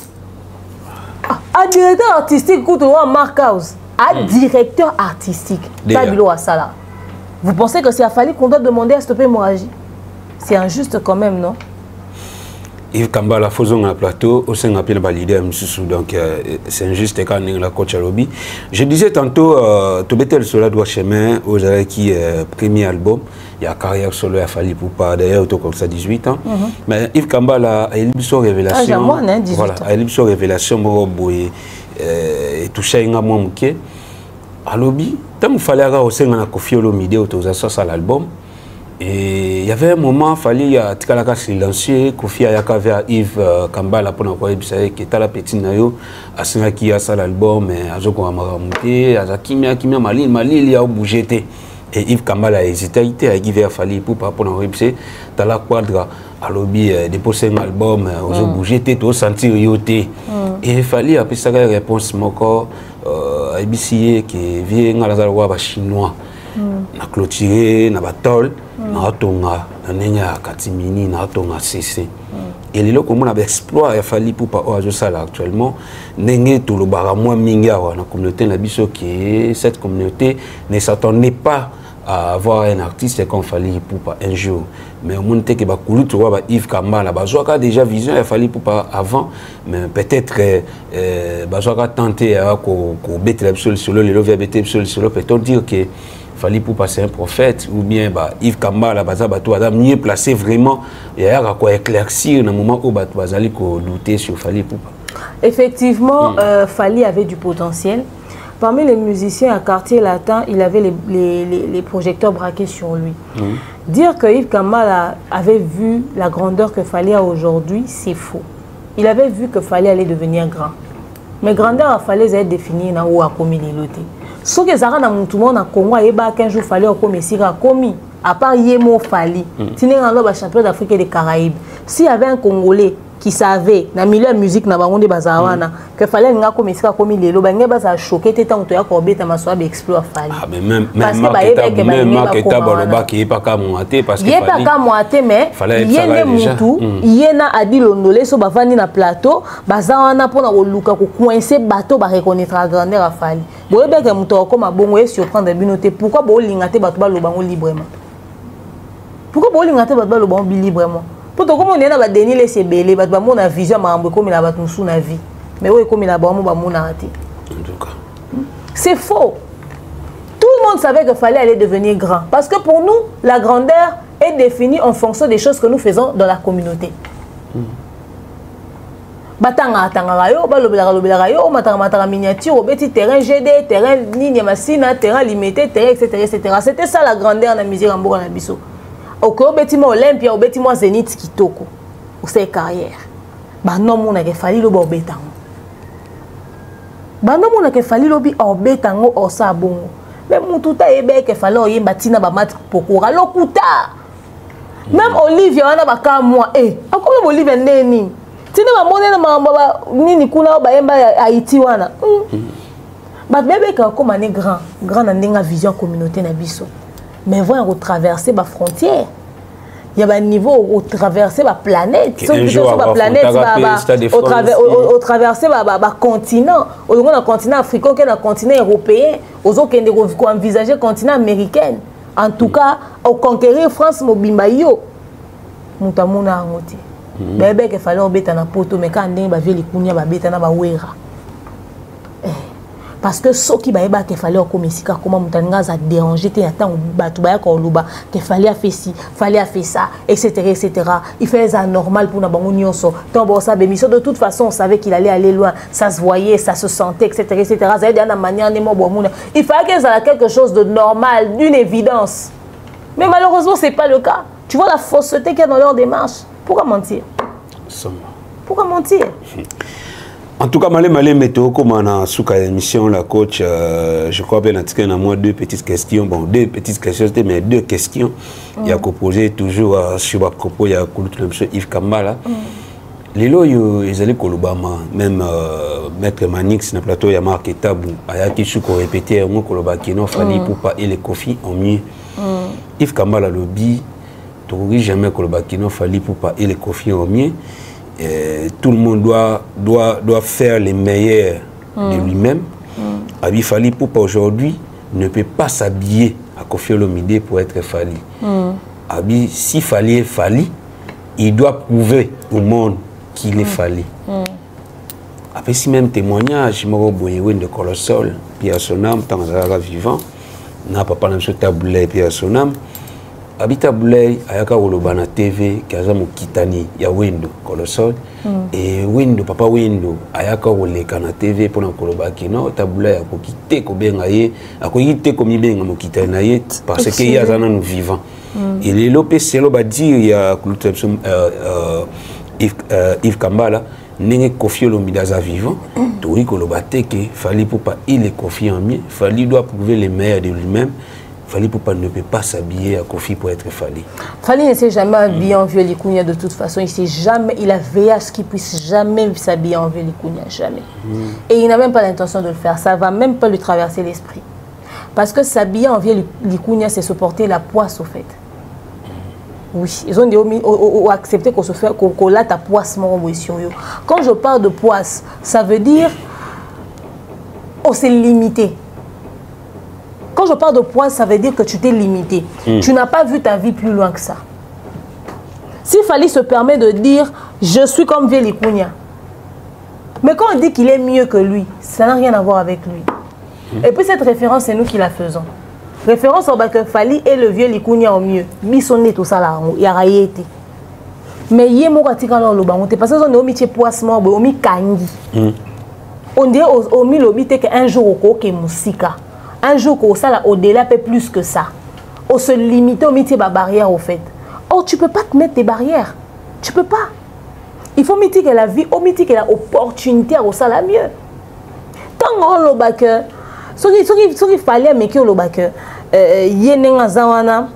Un directeur artistique coûte un Mark House. Un directeur artistique. Fabuleux à ça là. Vous pensez que c'est à Fali qu'on doit demander à stopper l'hémorragie? C'est injuste quand même, non? Yves Kamba la faisons un plateau au sein de la leader donc c'est injuste quand la coach à lobby. Je disais tantôt tu mettais le soleil Droit Chemin aux qui premier album il y a carrière solo à Fali Poupa d'ailleurs autour comme ça 18 ans mais Yves Kamba là il a une révélation voilà il a une révélation boy et touché un moment à lobby tant il fallait avoir au sein de la Kofi Olomide autour de ça l'album Et il y avait un moment, il fallait y a silencieux, Kofi Ayaka vers Yves Kambala pour nous dire que t'as la petite nayo, à ce qui a ça l'album, mais à Zoko Amaramouté, à Zakimia, Kimia Malil, il y a bougé. Et Yves Kambala a hésité, il a Yves Fali pour nous dire t'as la quadra, à lobby, déposer un album, aux bougé, tout sentir yoté. Et il fallait après ça une réponse encore, ABC qui vient à la Zalwa chinois. Na clôturé na batol na tonga na nenya katimini na tonga cc et les locaux on a exploit il fallait pour pas oazo ça là actuellement nenge tout le baramo mingi na communauté na biso qui cette communauté ne s'attendait pas à avoir un artiste comme fallait pour pas un jour mais au monde que ba kulu tu vois Yves Kambala bazoka déjà vision il fallait pour pas avant mais peut-être bazoka tenter ko bête sur le lever bête sur le peut-on dire que fallait pour passer un prophète ou bien Yves Kambala mieux placé vraiment et il y a quoi éclaircir dans le moment où bazali ko douter sur fallait pour effectivement Fally avait du potentiel. Parmi les musiciens à Quartier Latin, il avait les projecteurs braqués sur lui. Dire que Yves Kambala avait vu la grandeur que Fally a aujourd'hui, c'est faux. Il avait vu que Fally allait devenir grand. Mais grandeur a Fally être définie dans où a commis les lotés. Ce que Zara na mutumo na Congo et ba 15 jours Fally comme sira commis à part Yemo Fally. Tine ngalo ba champion d'Afrique et des Caraïbes. S'il y avait un Congolais qui savait na milieu de musique na bango de bazawana que Fally nga comme sira commis les lo ba ngeba za choquer tete on to ya ko beta maswa be explore Fally. Ah mais même Maketa baloba qui pas ka moité parce que Fally pas ka moité mais yene mutu yena adilondole so ba vandi na plateau bazawana pona ko luka ko coincer bateau ba reconnaître la grandeur à Fally. Boye que muto comme bongo et surprendre binoté pourquoi bo lingate bato ba lobango librement. Pourquoi bo lingate bato ba lobango librement. Pour to comme on est na ba deni les sebele bato ba mona vision mambo comme la bato musu na vie. Mais oui comme la ba mo ba mona raté. En tout cas. C'est faux. Tout le monde savait que Fally allait devenir grand parce que pour nous la grandeur est définie en fonction des choses que nous faisons dans la communauté. Batanga tanga yo balobela yo matanga miniature obeti terrain GD terrain ligne masina terrain limité terrain etc. C'était ça la grandeur de la musique en Mboka na biso. OK obeti mo Olympia obeti mo Zénith kitoko ou ses carrières. Ba non mon ke Fally lo bobetango. Ba non mon ke Fally lo bi obetango o sa bongo. Mais mututa ebe ke Fally oyemba tina ba mat pokora lokuta. Même Olivia wana ba ka moi encore Olivia neni. Tine ba mone na mamba nini kuna ba yemba Haïti wana. Ba bébé ka comme un grand na ndenga vision communauté na biso. Mais voyons traverser ba frontière. Il y a un niveau au traverser la planète. La planète au traverser le continent. Au continent africain, au continent européen, aux autres qui envisager le continent américain. En tout cas, au conquérir France, mobimba yo. Moutamuna angoti. Bébé qu'il fallait obéter na poto, mais quand on est bavé les kounia babeta na bawera. Parce que ce qui va qu'il fallait comme ici comment mutanga a dérangé t'es attend batu baya ko luba qu'il fallait faire ci fallait faire ça etc. Il fait ça normal pour na bango nyonso tant bon ça bémission de toute façon on savait qu'il allait aller loin, ça se voyait, ça se sentait etc. ça aide à manière de bon il fallait que ça quelque chose de normal, d'une évidence, mais malheureusement c'est pas le cas. Tu vois la fausseté qu'il y a dans leur démarche. Pourquoi mentir? Pourquoi mentir? En tout cas, malé météo, comme on a sous l'émission, la coach, je crois bien qu'il y a moi deux petites questions. Bon, deux petites questions, mais deux questions. Il y a qu'à poser toujours sur le propos, il y a Yves Kambala. Les lois, ils allaient Kolobama, même Maître Manix, sur le plateau, il y a marqué tabou. Il y a qui sont répétés, moi, Kolobakino, Fally pour pas et les Kofi en mieux. Yves Kambala, le bi, tu ne jamais Kolobakino, Fally pour pas et les Kofi en mieux. Tout le monde doit faire les meilleurs de lui-même. Abi Fally Poupa aujourd'hui ne peut pas s'habiller à Koffi Olomide pour être Fally. Abi, si Fally est Fally, il doit prouver au monde qu'il est Fally. Après, si même témoignage, je me de Colossol, Pierre Sonam, tant que vivant, n'a pas dans ce taboulet Pierre Sonam. Habita Boulay, ayaka wolobana TV, kazamu kitani ya window Colossol et window papa window ayaka woleka na TV pour na kolobaki no tabula ya kokite ko benga ye akoyite ko mibenga mo kitani na ye parce que ya zana nous vivant Et les lopes c'est là dire il y a Yves Kambala n'est Kofi Olomide à vivant Tori Kolobate que fallait pour pas il est Kofi en mieux fallait doit prouver les meilleurs de lui-même. Fali pour ne peut pas s'habiller à Kofi pour être Fali. Fali ne s'est jamais habillé en vieux Likunya de toute façon. Il a veillé à ce qu'il puisse jamais s'habiller en vieux Likunya, jamais. Et il n'a même pas l'intention de le faire. Ça ne va même pas lui traverser l'esprit. Parce que s'habiller en vieux Likunya, c'est se porter la poisse au fait. Oui, ils ont accepté qu'on se fait qu'on l'a ta poisse sur eux. Quand je parle de poisse, ça veut dire on s'est limité. Quand je parle de poids, ça veut dire que tu t'es limité. Tu n'as pas vu ta vie plus loin que ça. S'il fallait se permettre de dire « je suis comme Vieux Likunya », mais quand on dit qu'il est mieux que lui, ça n'a rien à voir avec lui. Et puis cette référence, c'est nous qui la faisons. Référence au que Fali est le Vieux Likunya au mieux. Bisonné tout ça là, il y a rien été. Mais il y a mon ratika dans le bas, parce que on a mis tes poissons, on a mis kangi. On dit au mis le bité qu'un jour au coque musika. Un jour, au-delà, peut plus que ça. On se limite au métier de barrière, au fait. Oh, tu ne peux pas te mettre des barrières. Tu ne peux pas. Il faut mettre que la vie, au métier que l'opportunité, au ça la mieux. Tant qu'on le bac, ce qu'il fallait, mais que le bac, Yenenga Zawana,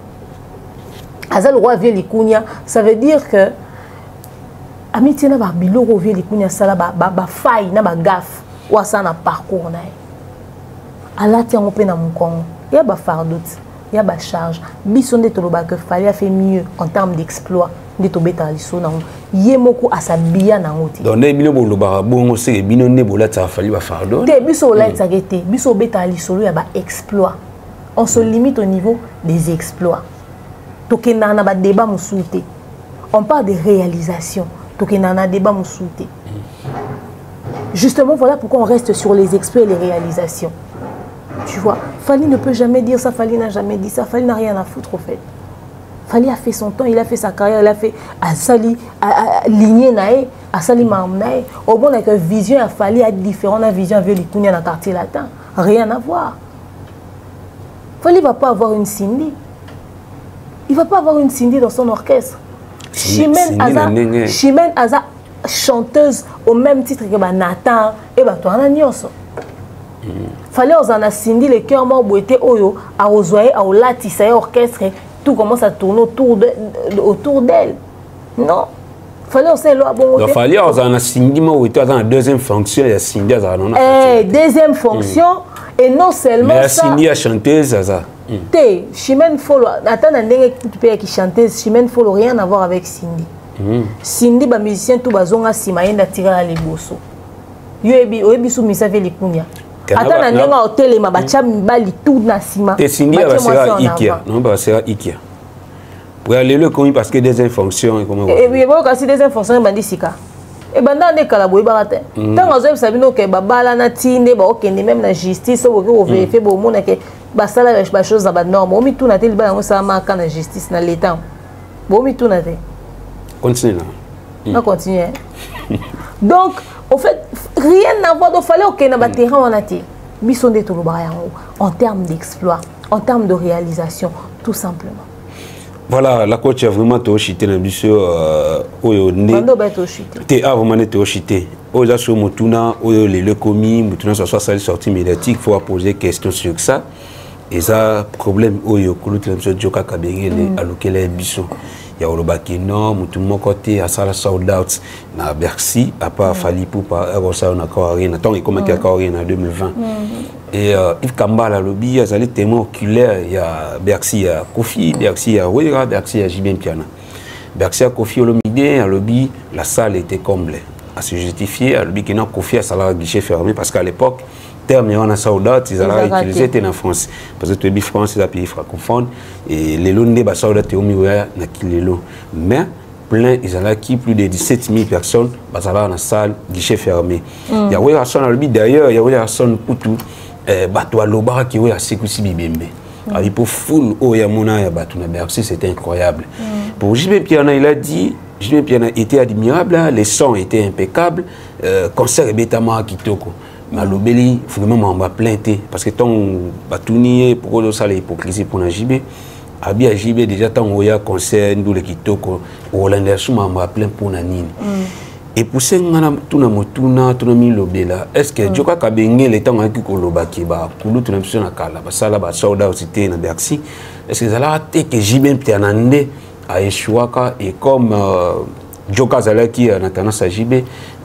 Azal Roi Vieux Likunya, ça veut dire que, amitié n'a pas biloko Vieux Likunya, ça n'a pas faille, n'a pas gaffe, ou ça n'a parcours. Allah tient au pénal mon con. Il y a des fardeaux, il y a des charges. Bisonde toloba que fallait faire mieux en termes d'exploit. De tomber dans les sons. Il y a beaucoup à sa bia na ngoti. Donc les bino bolo bara bon c'est bino ne bola ça fallait ba fardeau. Te biso la tsagete, biso beta li solo ya ba exploit. On se limite au niveau des exploits. Tokena na ba débat musuté. On parle de réalisation. Tokena na débat musuté. Justement voilà pourquoi on reste sur les exploits et les réalisations. Tu vois, Fali ne peut jamais dire ça, Fali n'a jamais dit ça, Fali n'a rien à foutre au fait. Fali a fait son temps, il a fait sa carrière, il a fait à Sali, à ligné nae, à Sali Maamnae. Au bon, avec vision à Fali, à différent, la vision avec les Kounia dans le quartier latin. Rien à voir. Fali ne va pas avoir une Cindy. Il ne va pas avoir une Cindy dans son orchestre. Chimène Aza, chanteuse au même titre que Nathan et toi, Nyoso. Fallait aux en Cindy le cœur mort boité oyo à ozoyer à olatissa orchestre tout commence à tourner autour d'elle. Non. Fallait aussi là bon. Il fallait aux en Cindy moi boité dans la deuxième fonction et Cindy à non. Deuxième fonction et non seulement mais ça. Mais Cindy a chanté ça. Té Chimène Follow attends ndenge tu peux qui chanter Chimène Follow rien à voir avec Cindy. Cindy ba musicien tout bazonga sima yenda tira les bosso. Yo ebi sou misavé les kunya. Attends, on a un hôtel et ma bacham bali tout na sima. Et Cindy va sera Ikea, non va sera Ikea. Pour aller le commis parce que des fonctions et comment. Et oui, bon quand des fonctions bandi sika. Et banda ne kala boy barate. Tant ozo sabino ke babala na tinde ba okende même na justice o ko vérifier bo mona ke ba sala ba chose ba norme. O mi tout na tel ba ngo sa ma kana justice na l'état. Bo mi tout na te. Continue là. On continue. Donc en fait, rien à voir. Il fallait qu'on ait un terrain en ati. En termes d'exploit, en termes de réalisation, tout simplement. Voilà, la coach a vraiment été chité dans le bus. Tu as vraiment été chité. Oja sur Motuna, le commis, Motuna soit sorti médiatique, il faut poser des questions sur ça. Et ça, problème, Oyo, Kouloutre, Djoka Kabengele, alloqué les bisous. Il y a le Bakino, mon côté, à Sala Sold Out, à Bercy, à part Fali pour pas ça, on a encore rien. Attends, il commence à encore rien en 2020. Et Yves Kambala, le billet, il y a des témoins oculaires. Il y a Bercy, il y a Kofi, Bercy, il y a Ouira, Bercy, il y a Jibin Piana. Bercy, il y a Kofi Olomide, à l'objet, la salle était comblée. À se justifier, à l'objet, qu'il y a Kofi à salaire guichet fermé, parce qu'à l'époque, terme on a soldat ils allaient utiliser en France parce que le France c'est un pays francophone et les lots des soldats étaient au milieu na kilelo mais plein ils allaient qui plus de 17 000 personnes dans la salle guichet fermé il y a ouais son albi d'ailleurs il y a ouais son poutou bateau loba qui ouais à Sékousi Bibembe avec pour full oh ya mona ya bateau na Bercy c'était incroyable pour JB Piana il a dit JB Piana était admirable les sons étaient impeccables concert et bétama kitoko Malobeli, vraiment, on va plainter. Parce que ton batounier, pour ça, l'hypocrisie pour la JB, abi a JB déjà tant oya concert ndule kitoko Hollande suma m'a plein pour nanine et pour ça ngana tuna motuna tuna mi lobela est-ce que joka kabenge le temps ki koloba ki ba kulu tuna biso na kala ba sala ba soda aussi na Bercy est-ce que zala te que JB mpianande a échouaka et comme joka zala qui na tendance à JB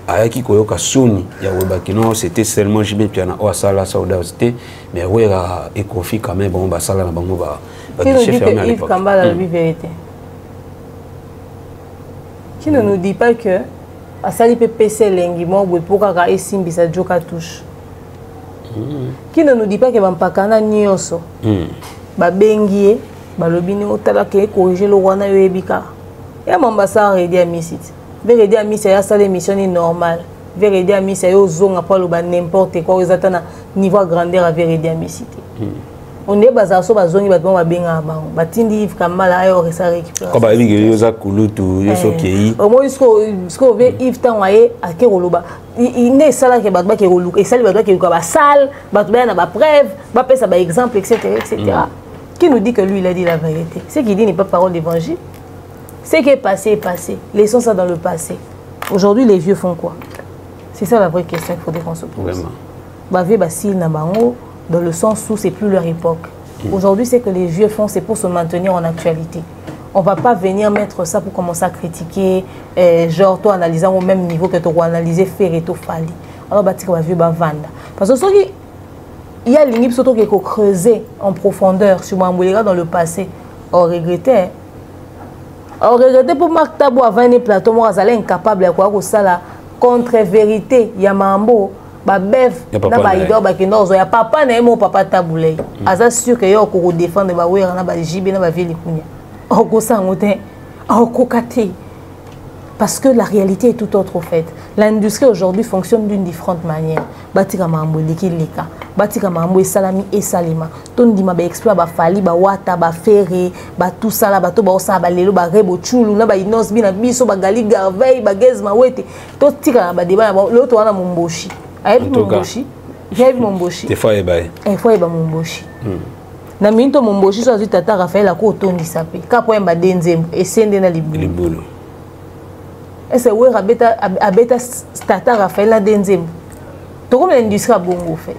ayaki koyoka soni ya webaki non c'était seulement JB piana o sala soda aussi mais wera et Kofi quand même bon ba sala na bango ba qui nous dit que Yves Kambala la vérité? Qui ne nous dit pas que à sali PPC l'engiment pour kaka esimbi sa joka touche? Qui ne nous dit pas que bampakana nyonso ba bengie ba lobini otala ke corriger le wana yo ebika ya mambasa redi a misite veredi a misa ya sala émission normale veredi a misa yo zonga pa lo ba n'importe quoi ils attendent niveau grandeur à veredi a misite. On est basé sur la zone où on va bien avoir. Batindi Yves Kambala ayo resa récupérer. Quand ba bigi yo za kulutu yo sokei. Au moins jusqu'au Yves tanwaye akeroloba. Il n'est ça là que batba ke roluka. Et ça batba ke ba sale, batba na ba preuve, ba pesa ba exemple etc. Qui nous dit que lui il a dit la vérité? Ce qu'il dit n'est pas parole d'évangile. Ce qui est passé est passé. Laissons ça dans le passé. Aujourd'hui les vieux font quoi? C'est ça la vraie question qu'il faudrait qu'on se pose. Vraiment. Ba vieux ba sil na bango. Dans le sens où c'est plus leur époque. Aujourd'hui, c'est que les vieux font, c'est pour se maintenir en actualité. On ne va pas venir mettre ça pour commencer à critiquer, genre, toi, analysant au même niveau que tu as analysé Ferreto Fali. Alors, bah, tu vas vieux, bah, vendre. Parce que il y a l'ingip surtout qui est creusé en profondeur sur Mamboulera dans le passé. On regrettait. On regrettait pour Marc Tabou avant un plateau, moi, ils allaient incapable de quoi que ça là, contre-vérité, il y a Mambo. Ba bef na ba idor ba kenozo ya papa na emo papa tabulei aza sûr que yo ko défendre ba wera na ba jibe na ba vili kunya oko sangote oko kate parce que la réalité est tout autre au fait. L'industrie aujourd'hui fonctionne d'une différente manière. Batika mambo likilika batika mambo salami et salima ton dima ba exploit ba fali ba wata ba ferré ba tout ça là ba to ba osa ba lelo ba rebo chulu na ba inos bina biso ba gali garveille ba gezma wete to tika ba débat l'autre wana momboshi. J'ai vu Momboshi. Des fois, il faut y Momboshi. Na minto Momboshi soit dit tata Raphaël a ko tondi sapé. Kapo emba denzem et sende na libulu. Et c'est ouais abeta tata Raphaël na denzem. Tout comme l'industrie a bongo fait.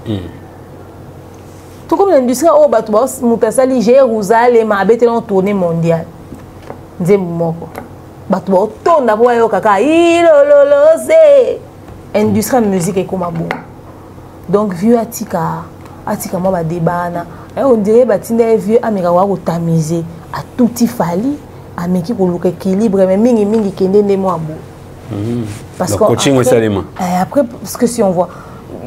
Tout comme l'industrie au batu ba mutasali Jérusalem abeta dans tournée mondiale. Nzem moko. Batu ba tonda bo yo kaka ilololo se. Industrie musique est comme un bon. Donc vieux atika moi ba débana et on dirait batine vieux amika wa tamiser à tout petit fali ameki ko luka équilibre mais mingi kende ne mo bon. Parce que coaching après parce que si on voit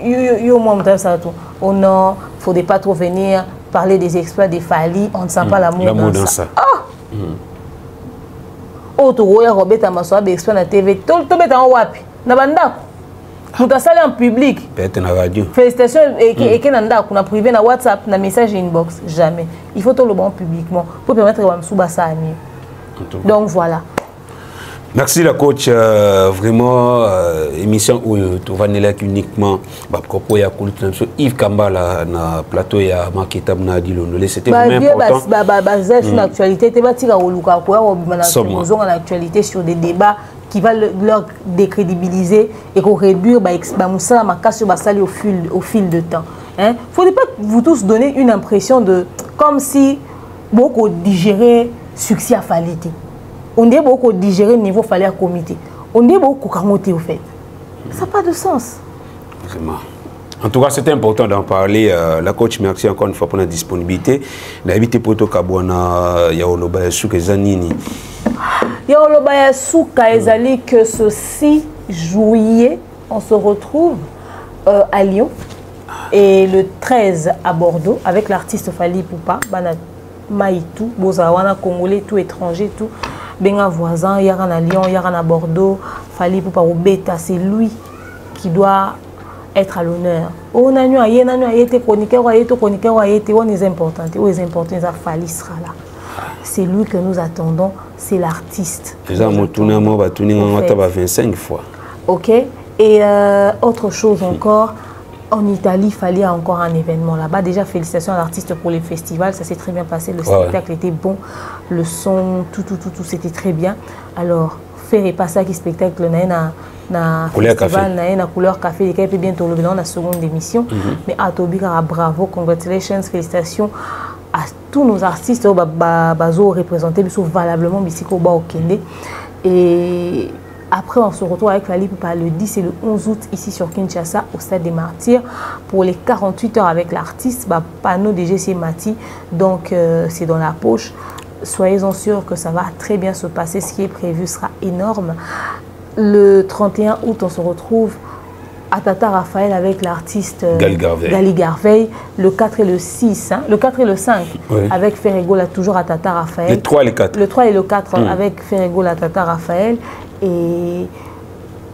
yo moi ça tout oh non faudrait pas trop venir parler des exploits des fali on ne sent pas l'amour dans ça. Oh to roya robeta maso ba exploit na TV to beta en wapi na bandako. Nous t'as en public. Peut-être na radio. Félicitations et Kenanda qu'on a privé na WhatsApp na message inbox jamais. Il faut tout le bon publiquement pour permettre à Msouba ça à mieux. Donc voilà. Merci la coach vraiment émission où tu vas n'élève uniquement bah propos ya Yves Kambala na plateau ya Marketab na Dilondolé c'était vraiment important. Une actualité te batira au luka ko ya l'actualité sur des débats qui va leur décrédibiliser et qu'on réduire au fil de temps. Il ne faudrait pas vous tous donner une impression de comme si beaucoup digérer succès à falité. On dit beaucoup digérer niveau fallait à comité. On dit beaucoup camoter au fait. Ça n'a pas de sens. Vraiment. En tout cas, c'était important d'en parler. La coach, merci encore une fois pour la disponibilité. D'habiter Poto Kabwana, Yaoloba Souka Zanini. Yaoloba Souka Ezali que ce 6 juillet, on se retrouve à Lyon et le 13 à Bordeaux avec l'artiste Fali Poupa, Bana Maïtou, Bozawana, Congolais, tout étranger, tout. Benga voisin, Yaran à Lyon, Yaran à Bordeaux, Fali Poupa au Beta, c'est lui qui doit être à l'honneur. On a été chroniqueur, on est important, Fali sera là. C'est lui que nous attendons, c'est l'artiste. Déjà, on va 25 fois. Ok. Et autre chose encore, En Italie, il fallait encore un événement là-bas. Déjà, félicitations à l'artiste pour les festivals. Ça s'est très bien passé. Le spectacle était bon. Le son, tout, c'était très bien. Alors, faire pas ça qui spectacle, na festival, na couleur café, et puis bientôt le dans la seconde émission. Mais à Tobika, bravo, congratulations, félicitations à tous nos artistes qui ont représenté valablement Bisiko Baokende. Et après, on se retrouve avec la Ligue le 10 et le 11 août ici sur Kinshasa au Stade des Martyrs pour les 48 heures avec l'artiste. Panneau des GC Mati, donc c'est dans la poche. Soyez-en sûrs que ça va très bien se passer. Ce qui est prévu sera énorme. Le 31 août, on se retrouve à Tata Raphaël avec l'artiste Gali Garveil. Le 4 et le 6, hein, le 4 et le 5 avec Ferrego, là, toujours à Tata Raphaël. Le 3 et le 4. Le 3 et le 4 avec Ferrego, à Tata Raphaël. Et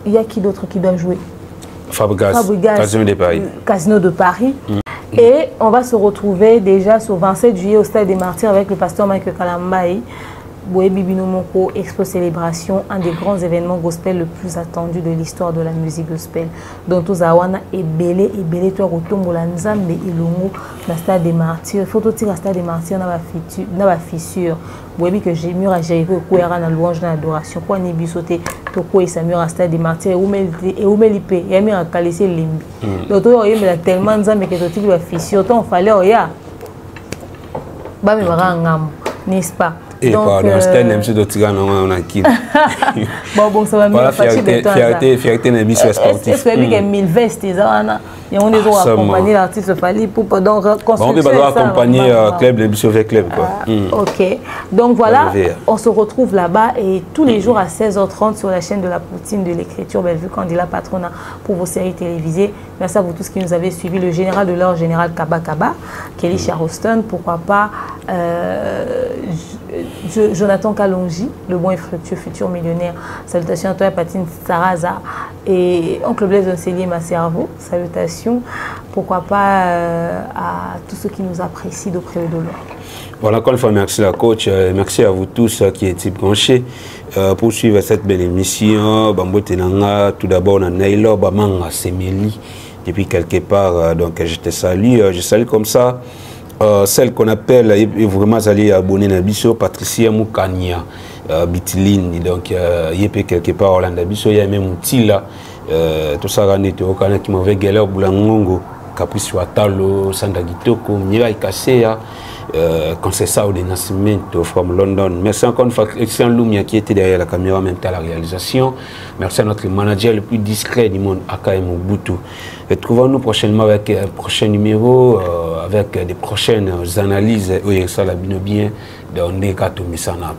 il y a qui d'autre qui doit jouer? Fabregas, Casino de Paris. Casino de Paris. Et on va se retrouver déjà sur 27 juillet au Stade des Martyrs avec le pasteur Michael Kalambaye. Boé Bibino Moko, Expo Célébration, un des grands événements gospel le plus attendu de l'histoire de la musique gospel. Donc, tous awana et belé, toi, Rotombo, la Nzambe, et Longo, dans Stade des Martyrs. Il faut tout dire à Stade des Martyrs, dans la fissure. Boé que j'ai mûr à Jéricho, Kouera, dans louange, dans l'adoration. Quoi, Nibi sauté, Toko et Samur à Stade des Martyrs, et Oumelipé, et Amir à Kalissé Limbi. Donc, il y a tellement Nzambe que tout la fissure. Tant fallait, oh ya, bah, mais n'est-ce pas? Et par le stade, même si d'autres gars on a qui. Bon, ça va mieux. Fierté n'a pas sportif. Est-ce qu'il y a 1000 vestes, et on les a accompagné l'artiste Fali pour donc construire. On va accompagner club, les bisous avec club. Ok. Donc voilà, on se retrouve là-bas et tous les jours à 16h30 sur la chaîne de la Poutine de l'écriture Bellevue Candidat Patronat pour vos séries télévisées. Merci à vous tous qui nous avez suivis. Le général de l'or, général Kaba Kaba, Kelly Charleston, pourquoi pas Jonathan Kalonji, le bon et fructueux futur millionnaire. Salutations à toi, Patine Saraza et Oncle Blaise Onselier, ma cerveau. Salutations, pourquoi pas à tous ceux qui nous apprécient de près ou de loin. Voilà, encore une fois, merci la coach. Merci à vous tous qui étiez branchés pour suivre cette belle émission. Bambo Tenanga, tout d'abord, on a Nailo Bamanga Semeli depuis quelque part. Donc, je te salue. Je salue comme ça. Celle qu'on appelle, et vraiment allez abonner à Bisso, Patricia Moukania, Bitiline, donc il y a quelque part Orlando Bisso, il y a même Moutila, tout ça, on est au Canada qui m'avait galère au Boulangongo, Caprice Watalo, Sanda Gitoko, Mira Ikasea, Conseil Sao de Nascimento from London. Merci encore une fois, excellent Lumia qui était derrière la caméra, même temps la réalisation. Merci à notre manager le plus discret du monde, Akaem Mobutu. Retrouvons-nous prochainement avec un prochain numéro, avec des prochaines analyses. Oui, ça l'a bien, de Ndeka Tomisana.